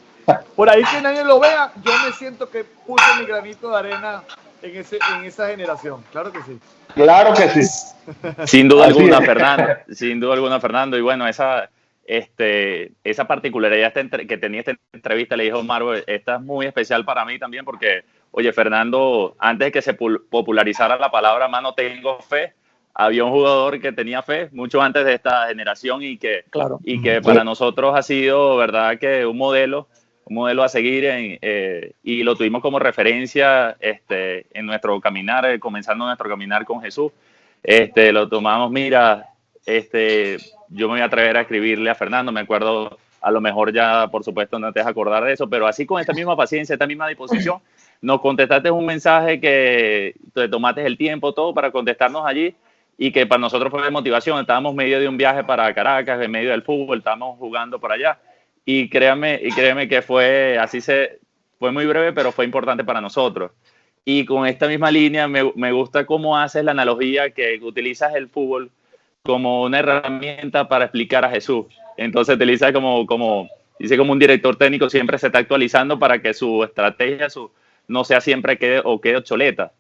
Por ahí que nadie lo vea, yo me siento que puse mi granito de arena en esa generación, claro que sí. Claro que sí. Sin duda alguna, Fernando. Sin duda alguna, Fernando. Y bueno, esa particularidad que tenía esta entrevista, le dijo Marvel, esta es muy especial para mí también porque, oye, Fernando, antes de que se popularizara la palabra mano tengo fe, había un jugador que tenía fe mucho antes de esta generación y que para nosotros ha sido, verdad, que un modelo a seguir y lo tuvimos como referencia en nuestro caminar, comenzando nuestro caminar con Jesús. Lo tomamos, mira, yo me voy a atrever a escribirle a Fernando, me acuerdo, a lo mejor ya, por supuesto, no te vas a acordar de eso, pero así con esta misma paciencia, esta misma disposición, nos contestaste un mensaje que te tomaste el tiempo todo para contestarnos allí y que para nosotros fue de motivación. Estábamos en medio de un viaje para Caracas, en medio del fútbol, estábamos jugando por allá y créame que fue muy breve, pero fue importante para nosotros. Y con esta misma línea me gusta cómo haces la analogía que utilizas el fútbol como una herramienta para explicar a Jesús. Entonces utiliza como un director técnico siempre se está actualizando para que su estrategia no sea siempre quede obsoleta.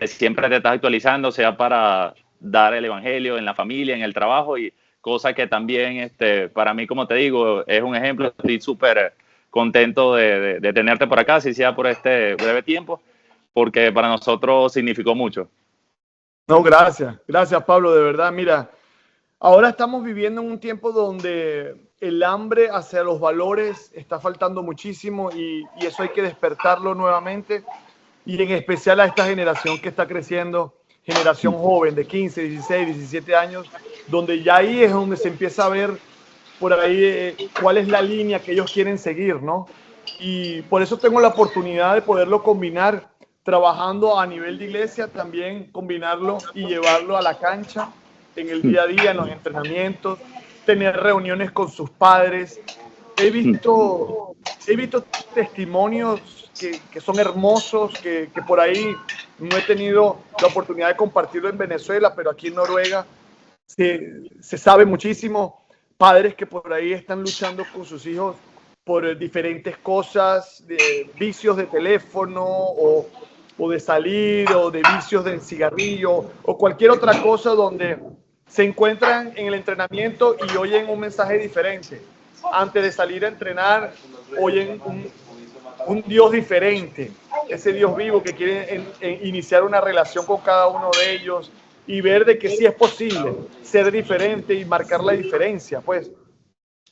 Siempre te estás actualizando, sea para dar el evangelio en la familia, en el trabajo, y cosa que también para mí, como te digo, es un ejemplo. Estoy súper contento de tenerte por acá, si sea por este breve tiempo, porque para nosotros significó mucho. No, gracias Pablo, de verdad. Mira, ahora estamos viviendo en un tiempo donde el hambre hacia los valores está faltando muchísimo y eso hay que despertarlo nuevamente, y en especial a esta generación que está creciendo, generación joven de 15, 16, 17 años, donde ya ahí es donde se empieza a ver por ahí cuál es la línea que ellos quieren seguir, ¿no? Y por eso tengo la oportunidad de poderlo combinar, trabajando a nivel de iglesia, también combinarlo y llevarlo a la cancha en el día a día, en los entrenamientos, tener reuniones con sus padres. He visto testimonios que son hermosos, que por ahí no he tenido la oportunidad de compartirlo en Venezuela, pero aquí en Noruega se sabe muchísimo. Padres que por ahí están luchando con sus hijos por diferentes cosas, de vicios de teléfono o de salir, o de vicios del cigarrillo o cualquier otra cosa, donde se encuentran en el entrenamiento y oyen un mensaje diferente. antes de salir a entrenar, oyen un Dios diferente, ese Dios vivo que quiere iniciar una relación con cada uno de ellos y ver de que sí es posible ser diferente y marcar la diferencia, pues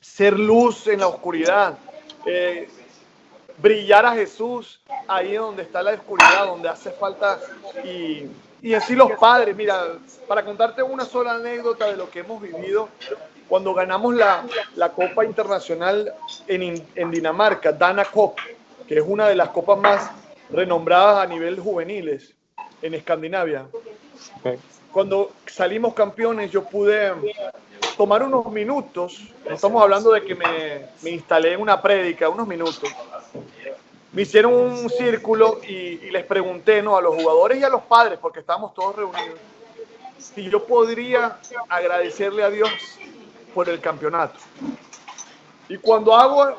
ser luz en la oscuridad, brillar a Jesús ahí donde está la oscuridad, donde hace falta, y así los padres. Mira, para contarte una sola anécdota de lo que hemos vivido, cuando ganamos la Copa Internacional en Dinamarca, Dana Cup, que es una de las copas más renombradas a nivel juveniles en Escandinavia. Okay. Cuando salimos campeones, yo pude tomar unos minutos, estamos hablando de que me instalé en una prédica, unos minutos. Me hicieron un círculo y les pregunté, ¿no?, a los jugadores y a los padres, porque estábamos todos reunidos, si yo podría agradecerle a Dios por el campeonato. Y cuando hago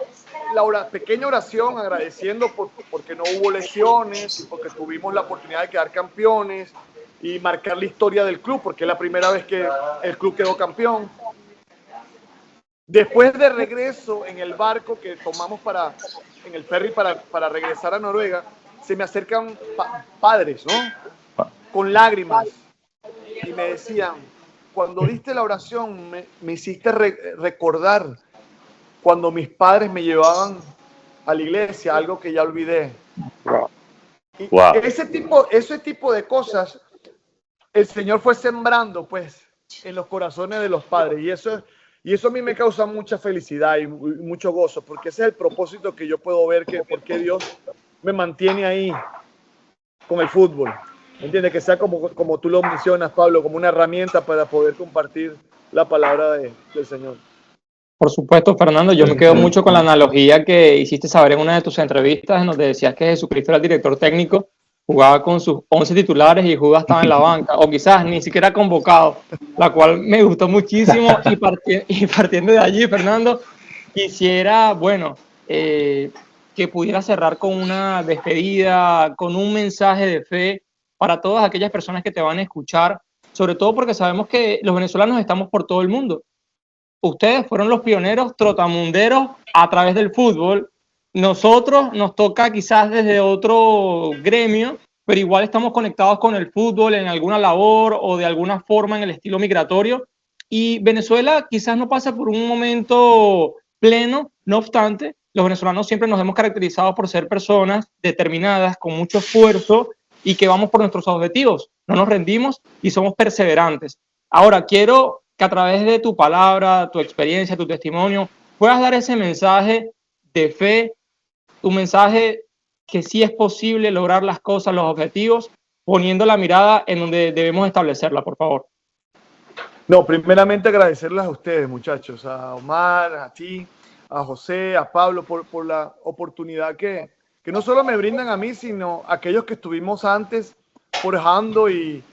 la pequeña oración agradeciendo porque no hubo lesiones y porque tuvimos la oportunidad de quedar campeones y marcar la historia del club, porque es la primera vez que el club quedó campeón. Después de regreso en el barco que tomamos en el ferry para regresar a Noruega, se me acercan padres, ¿no?, con lágrimas, y me decían, cuando diste la oración me hiciste recordar cuando mis padres me llevaban a la iglesia, algo que ya olvidé. Y ese tipo de cosas el Señor fue sembrando, pues, en los corazones de los padres, y eso a mí me causa mucha felicidad y mucho gozo, porque ese es el propósito que yo puedo ver, por qué Dios me mantiene ahí con el fútbol. ¿Entiendes? Que sea como tú lo mencionas, Pablo, como una herramienta para poder compartir la palabra del Señor. Por supuesto, Fernando, yo me quedo mucho con la analogía que hiciste saber en una de tus entrevistas, en donde decías que Jesucristo era el director técnico, jugaba con sus 11 titulares y Judas estaba en la banca, o quizás ni siquiera convocado, la cual me gustó muchísimo. Y partiendo de allí, Fernando, quisiera, que pudiera cerrar con una despedida, con un mensaje de fe para todas aquellas personas que te van a escuchar, sobre todo porque sabemos que los venezolanos estamos por todo el mundo. Ustedes fueron los pioneros trotamunderos a través del fútbol. Nosotros nos toca quizás desde otro gremio, pero igual estamos conectados con el fútbol en alguna labor o de alguna forma en el estilo migratorio. Y Venezuela quizás no pasa por un momento pleno, no obstante, los venezolanos siempre nos hemos caracterizado por ser personas determinadas, con mucho esfuerzo y que vamos por nuestros objetivos. No nos rendimos y somos perseverantes. Ahora, quiero que a través de tu palabra, tu experiencia, tu testimonio, puedas dar ese mensaje de fe, un mensaje que sí es posible lograr las cosas, los objetivos, poniendo la mirada en donde debemos establecerla, por favor. No, primeramente agradecerles a ustedes, muchachos, a Omar, a ti, a José, a Pablo, por la oportunidad que no solo me brindan a mí, sino a aquellos que estuvimos antes forjando y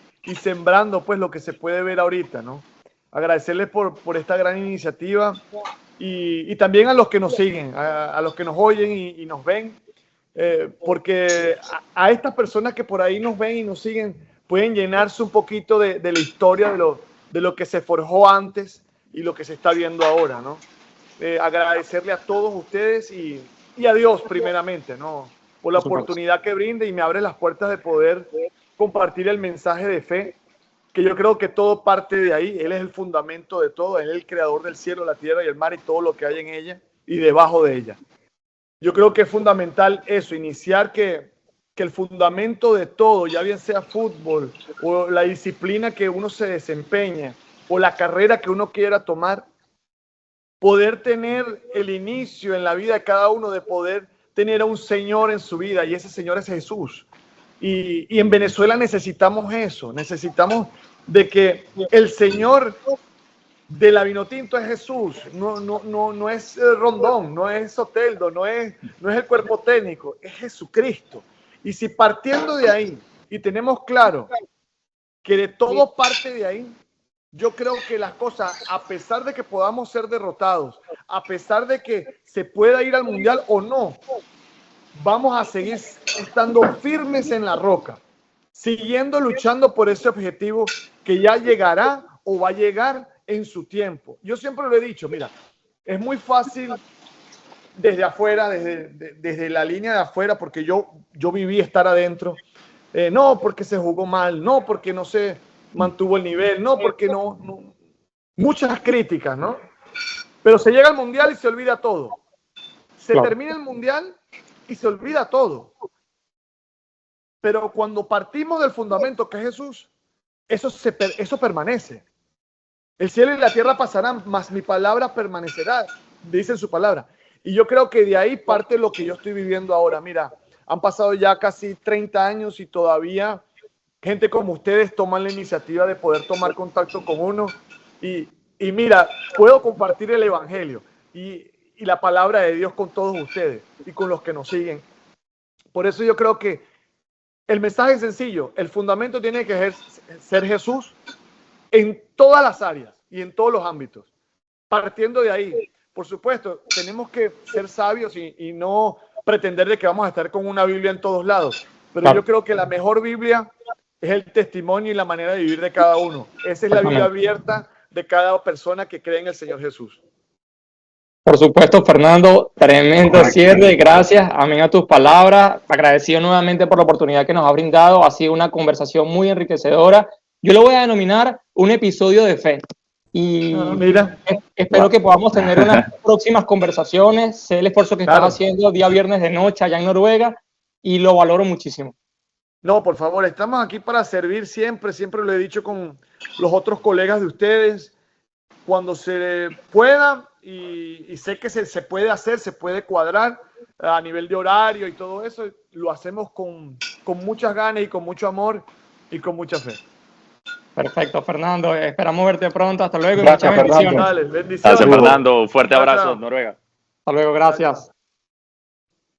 sembrando, pues, lo que se puede ver ahorita, ¿no? Agradecerles por esta gran iniciativa y también a los que nos siguen, a los que nos oyen y nos ven, porque a estas personas que por ahí nos ven y nos siguen pueden llenarse un poquito de la historia de lo que se forjó antes y lo que se está viendo ahora, ¿no? Agradecerle a todos ustedes y a Dios primeramente, ¿no?, por la oportunidad que brinda y me abre las puertas de poder compartir el mensaje de fe, que yo creo que todo parte de ahí. Él es el fundamento de todo, Él es el creador del cielo, la tierra y el mar y todo lo que hay en ella y debajo de ella. Yo creo que es fundamental eso, iniciar que el fundamento de todo, ya bien sea fútbol o la disciplina que uno se desempeña o la carrera que uno quiera tomar, poder tener el inicio en la vida de cada uno, de poder tener a un Señor en su vida, y ese Señor es Jesús. Y en Venezuela necesitamos eso, necesitamos de que el Señor de la Vinotinto es Jesús, no es Rondón, no es Soteldo, no es el cuerpo técnico, es Jesucristo. Y si partiendo de ahí, y tenemos claro que de todo parte de ahí, yo creo que las cosas, a pesar de que podamos ser derrotados, a pesar de que se pueda ir al Mundial o no, vamos a seguir estando firmes en la roca, siguiendo luchando por ese objetivo que ya llegará o va a llegar en su tiempo. Yo siempre lo he dicho, mira, es muy fácil desde afuera, desde la línea de afuera, porque yo viví estar adentro. No, porque se jugó mal, no, porque no se mantuvo el nivel, no, porque no. Muchas críticas, ¿no? Pero se llega al Mundial y se olvida todo. Se termina el Mundial y se olvida todo. Pero cuando partimos del fundamento que es Jesús, eso permanece. El cielo y la tierra pasarán, mas mi palabra permanecerá, dice en su palabra. Y yo creo que de ahí parte lo que yo estoy viviendo ahora. Mira, han pasado ya casi 30 años y todavía gente como ustedes toman la iniciativa de poder tomar contacto con uno. Y mira, puedo compartir el evangelio y la palabra de Dios con todos ustedes y con los que nos siguen. Por eso yo creo que el mensaje es sencillo. El fundamento tiene que ser Jesús en todas las áreas y en todos los ámbitos. Partiendo de ahí, por supuesto, tenemos que ser sabios y no pretender de que vamos a estar con una Biblia en todos lados. Pero yo creo que la mejor Biblia es el testimonio y la manera de vivir de cada uno. Esa es la Biblia abierta de cada persona que cree en el Señor Jesús. Por supuesto, Fernando, tremendo cierre. Gracias, amén, a tus palabras. Agradecido nuevamente por la oportunidad que nos ha brindado. Ha sido una conversación muy enriquecedora. Yo lo voy a denominar un episodio de fe. Y espero que podamos tener unas próximas conversaciones. Sé el esfuerzo que estás haciendo día viernes de noche allá en Noruega y lo valoro muchísimo. No, por favor, estamos aquí para servir siempre. Siempre lo he dicho con los otros colegas de ustedes. Cuando se pueda, y sé que se puede hacer, se puede cuadrar a nivel de horario y todo eso, lo hacemos con muchas ganas y con mucho amor y con mucha fe. Perfecto, Fernando. Esperamos verte pronto. Hasta luego. Gracias, y muchas bendiciones. Dale, bendiciones. Gracias, Fernando. Fuerte abrazo, Noruega. Hasta luego, gracias.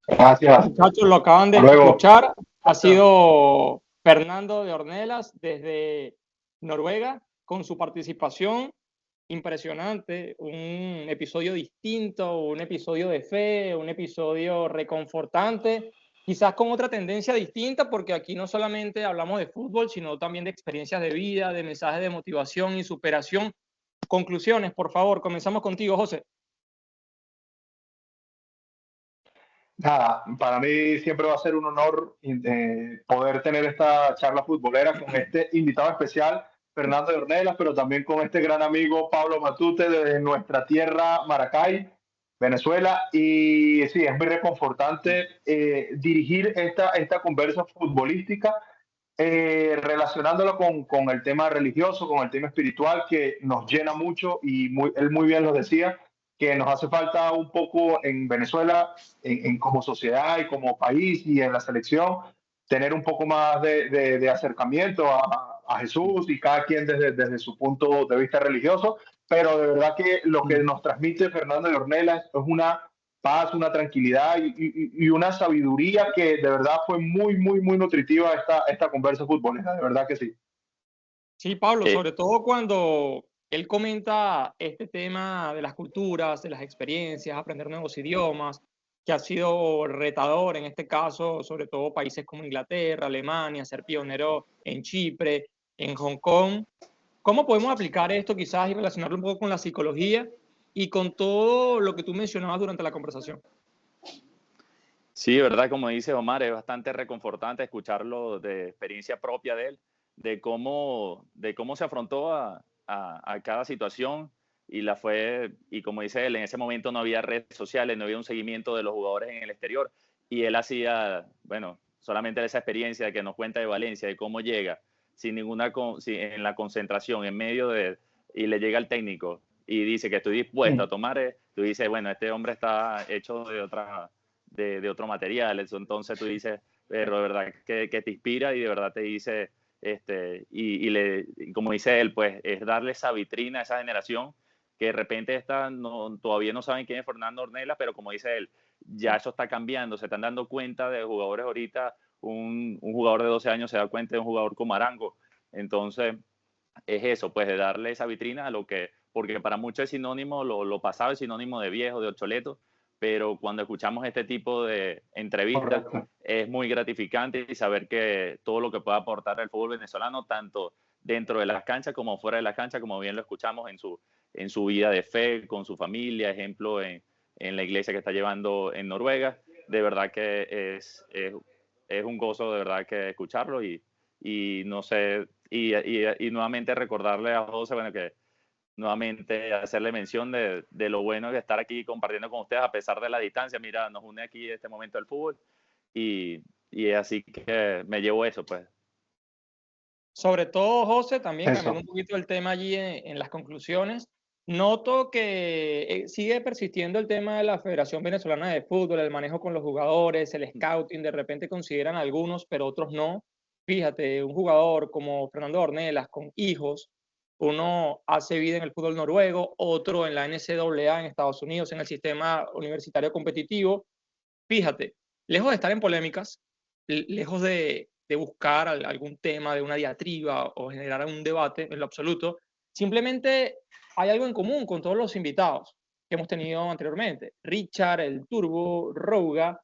Gracias. Muchachos, lo acaban de escuchar. Ha sido Fernando de Ornelas desde Noruega con su participación impresionante. Un episodio distinto, un episodio de fe, un episodio reconfortante. Quizás con otra tendencia distinta, porque aquí no solamente hablamos de fútbol, sino también de experiencias de vida, de mensajes de motivación y superación. Conclusiones, por favor. Comenzamos contigo, José. Nada, para mí siempre va a ser un honor poder tener esta charla futbolera con este invitado especial, Fernando de Ornelas, pero también con este gran amigo Pablo Matute de nuestra tierra, Maracay, Venezuela. Y sí, es muy reconfortante dirigir esta conversa futbolística, relacionándolo con el tema religioso, con el tema espiritual, que nos llena mucho y él muy bien lo decía, que nos hace falta un poco en Venezuela, como sociedad y como país y en la selección, tener un poco más de acercamiento a Jesús y cada quien desde su punto de vista religioso, pero de verdad que lo que nos transmite Fernando de Ornelas es una paz, una tranquilidad y una sabiduría que de verdad fue muy, muy, muy nutritiva esta conversa futbolera, de verdad que sí. Sí, Pablo, sobre todo cuando él comenta este tema de las culturas, de las experiencias, aprender nuevos idiomas, que ha sido retador en este caso, sobre todo países como Inglaterra, Alemania, ser pionero en Chipre, en Hong Kong. ¿Cómo podemos aplicar esto quizás y relacionarlo un poco con la psicología y con todo lo que tú mencionabas durante la conversación? Sí, verdad, como dice Omar, es bastante reconfortante escucharlo de experiencia propia de él, de cómo se afrontó a cada situación y como dice él, en ese momento no había redes sociales, no había un seguimiento de los jugadores en el exterior y él hacía, bueno, solamente esa experiencia de que nos cuenta de Valencia, de cómo llega en la concentración, en medio y le llega el técnico y dice que estoy dispuesto a tomar, tú dices, bueno, este hombre está hecho de otro material, entonces tú dices, pero de verdad que te inspira y de verdad te dice, y como dice él, pues es darle esa vitrina a esa generación que de repente todavía no saben quién es Fernando Ornelas, pero como dice él, ya eso está cambiando, se están dando cuenta de jugadores ahorita, un jugador de 12 años se da cuenta de un jugador como Arango, entonces es eso, pues de darle esa vitrina a porque para muchos es sinónimo, lo pasado es sinónimo de viejo, de obsoleto, pero cuando escuchamos este tipo de entrevistas es muy gratificante y saber que todo lo que puede aportar el fútbol venezolano, tanto dentro de las canchas como fuera de las canchas, como bien lo escuchamos en su vida de fe, con su familia, ejemplo en la iglesia que está llevando en Noruega. De verdad que es un gozo de verdad que escucharlo y no sé, y nuevamente recordarle a José, bueno, que nuevamente hacerle mención de lo bueno de estar aquí compartiendo con ustedes a pesar de la distancia. Mira, nos une aquí este momento del fútbol y así que me llevo eso, pues. Sobre todo, José, también cambiando Eso. un poquito el tema allí en las conclusiones, noto que sigue persistiendo el tema de la Federación Venezolana de Fútbol, el manejo con los jugadores, el scouting, de repente consideran algunos, pero otros no. Fíjate, un jugador como Fernando Ornelas, con hijos, uno hace vida en el fútbol noruego, otro en la NCAA en Estados Unidos, en el sistema universitario competitivo. Fíjate, lejos de estar en polémicas, lejos de buscar algún tema de una diatriba o generar un debate en lo absoluto, simplemente hay algo en común con todos los invitados que hemos tenido anteriormente. Richard, el Turbo, Rouga,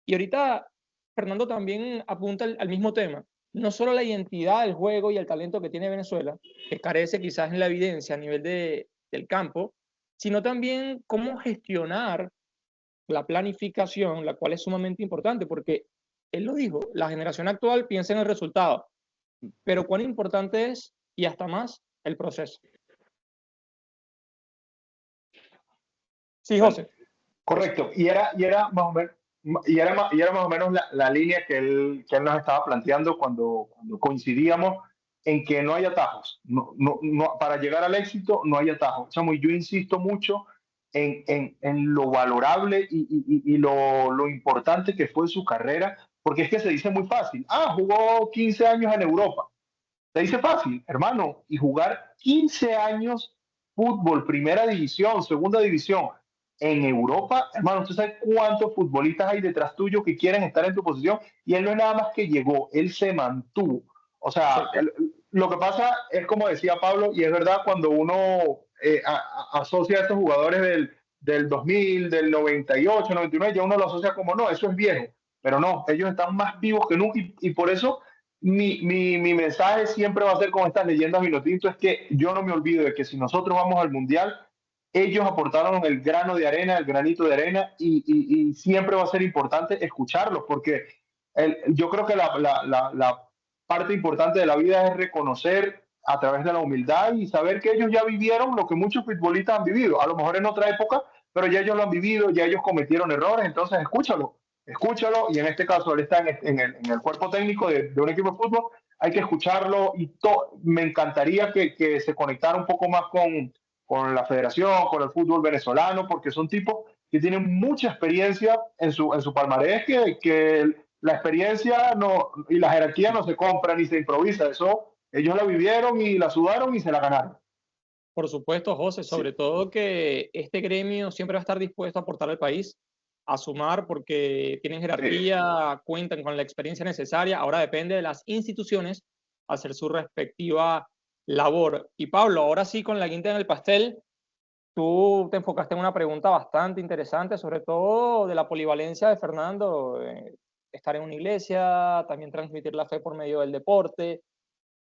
y ahorita Fernando también apunta al mismo tema. No solo la identidad del juego y el talento que tiene Venezuela, que carece quizás en la evidencia a nivel del campo, sino también cómo gestionar la planificación, la cual es sumamente importante, porque él lo dijo, la generación actual piensa en el resultado, pero cuán importante es, y hasta más, el proceso. Sí, José. Correcto, y era más o menos, y era más o menos la línea que él nos estaba planteando cuando coincidíamos en que no hay atajos. Para llegar al éxito no hay atajos. Chamo, y yo insisto mucho en lo valorable y lo importante que fue su carrera, porque es que se dice muy fácil. Jugó 15 años en Europa. Se dice fácil, hermano, y jugar 15 años fútbol, primera división, segunda división, en Europa, hermano, usted sabe cuántos futbolistas hay detrás tuyo que quieren estar en tu posición y él no es nada más que llegó, él se mantuvo. O Sí. sea, lo que pasa es como decía Pablo, y es verdad cuando uno asocia a estos jugadores del 2000, del 98, 99, ya uno lo asocia como no, eso es viejo, pero no, ellos están más vivos que nunca y por eso mi mensaje siempre va a ser con estas leyendas vinotinto, es que yo no me olvido de que si nosotros vamos al Mundial, ellos aportaron el grano de arena, el granito de arena, y siempre va a ser importante escucharlos, porque yo creo que la parte importante de la vida es reconocer a través de la humildad y saber que ellos ya vivieron lo que muchos futbolistas han vivido, a lo mejor en otra época, pero ya ellos lo han vivido, ya ellos cometieron errores, entonces escúchalo, y en este caso él está en el cuerpo técnico de un equipo de fútbol, hay que escucharlo y me encantaría que se conectara un poco más con la federación, con el fútbol venezolano, porque son tipos que tienen mucha experiencia en su palmarés, que la experiencia y la jerarquía no se compra ni se improvisa, eso ellos la vivieron y la sudaron y se la ganaron. Por supuesto, José, Sí, sobre todo que este gremio siempre va a estar dispuesto a aportar al país, a sumar porque tienen sí. jerarquía, cuentan con la experiencia necesaria. Ahora depende de las instituciones hacer su respectiva labor. Y Pablo, ahora sí con la guinda en el pastel, tú te enfocaste en una pregunta bastante interesante, sobre todo de la polivalencia de Fernando, estar en una iglesia, también transmitir la fe por medio del deporte.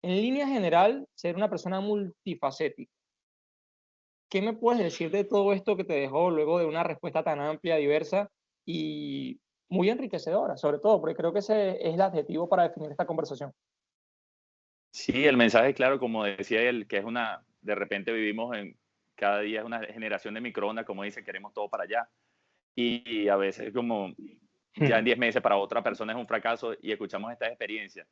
En línea general, ser una persona multifacética. ¿Qué me puedes decir de todo esto que te dejó luego de una respuesta tan amplia, diversa y muy enriquecedora, sobre todo, porque creo que ese es el adjetivo para definir esta conversación? Sí, el mensaje, claro, como decía él, que de repente vivimos cada día es una generación de microondas, como dice, queremos todo para allá. Y a veces como ya en 10 meses para otra persona es un fracaso y escuchamos estas experiencias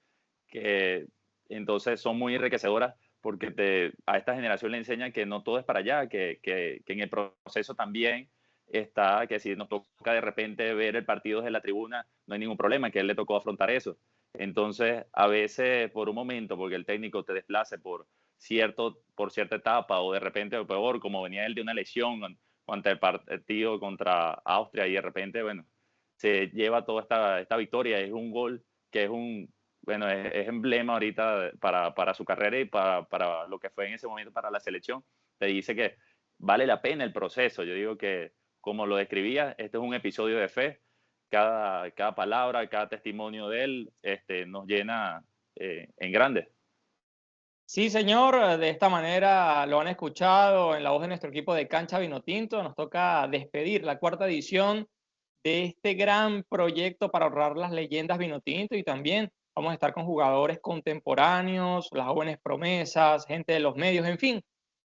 que entonces son muy enriquecedoras porque a esta generación le enseñan que no todo es para allá, que en el proceso también está, que si nos toca de repente ver el partido desde la tribuna, no hay ningún problema, que a él le tocó afrontar eso. Entonces, a veces por un momento, porque el técnico te desplace por cierta etapa o de repente, o peor, como venía él de una lesión contra el partido contra Austria y de repente, bueno, se lleva toda esta victoria, es un gol que es emblema ahorita para su carrera y para lo que fue en ese momento para la selección. Te dice que vale la pena el proceso. Yo digo que, como lo describía, este es un episodio de fe. Cada palabra, cada testimonio de él nos llena en grande. Sí, señor, de esta manera lo han escuchado en la voz de nuestro equipo de Cancha Vinotinto. Nos toca despedir la 4ª edición de este gran proyecto para honrar las leyendas Vinotinto, y también vamos a estar con jugadores contemporáneos, las jóvenes promesas, gente de los medios, en fin.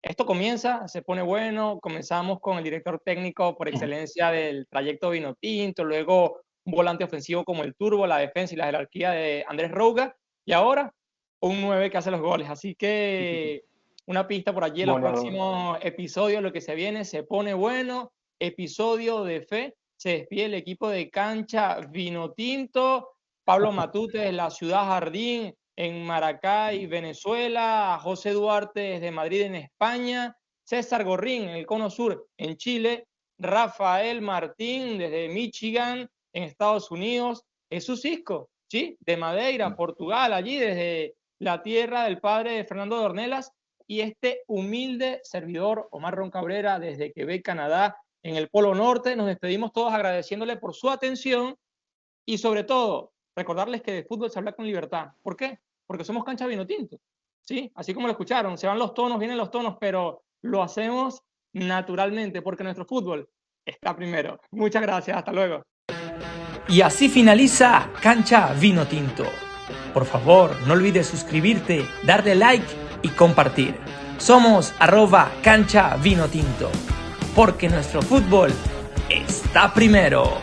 Esto comienza, se pone bueno, comenzamos con el director técnico por excelencia del trayecto Vinotinto, luego un volante ofensivo como el Turbo, la defensa y la jerarquía de Andrés Rouga, y ahora un 9 que hace los goles. Así que una pista por allí en los próximos episodios, lo que se viene se pone bueno. Episodio de fe, se despide el equipo de Cancha Vinotinto, Pablo Matute de la Ciudad Jardín en Maracay, Venezuela, José Duarte desde Madrid en España, César Gorrín en el Cono Sur en Chile, Rafael Martín desde Michigan en Estados Unidos, Jesús Isco, ¿sí? De Madeira, Portugal, allí desde la tierra del padre de Fernando Dornelas, y este humilde servidor, Omar Ron Cabrera, desde Quebec, Canadá, en el Polo Norte. Nos despedimos todos agradeciéndole por su atención y sobre todo recordarles que de fútbol se habla con libertad. ¿Por qué? Porque somos Cancha Vinotinto, ¿sí? Así como lo escucharon, se van los tonos, vienen los tonos, pero lo hacemos naturalmente porque nuestro fútbol está primero. Muchas gracias, hasta luego. Y así finaliza Cancha Vinotinto. Por favor, no olvides suscribirte, darle like y compartir. Somos @Cancha Vinotinto, porque nuestro fútbol está primero.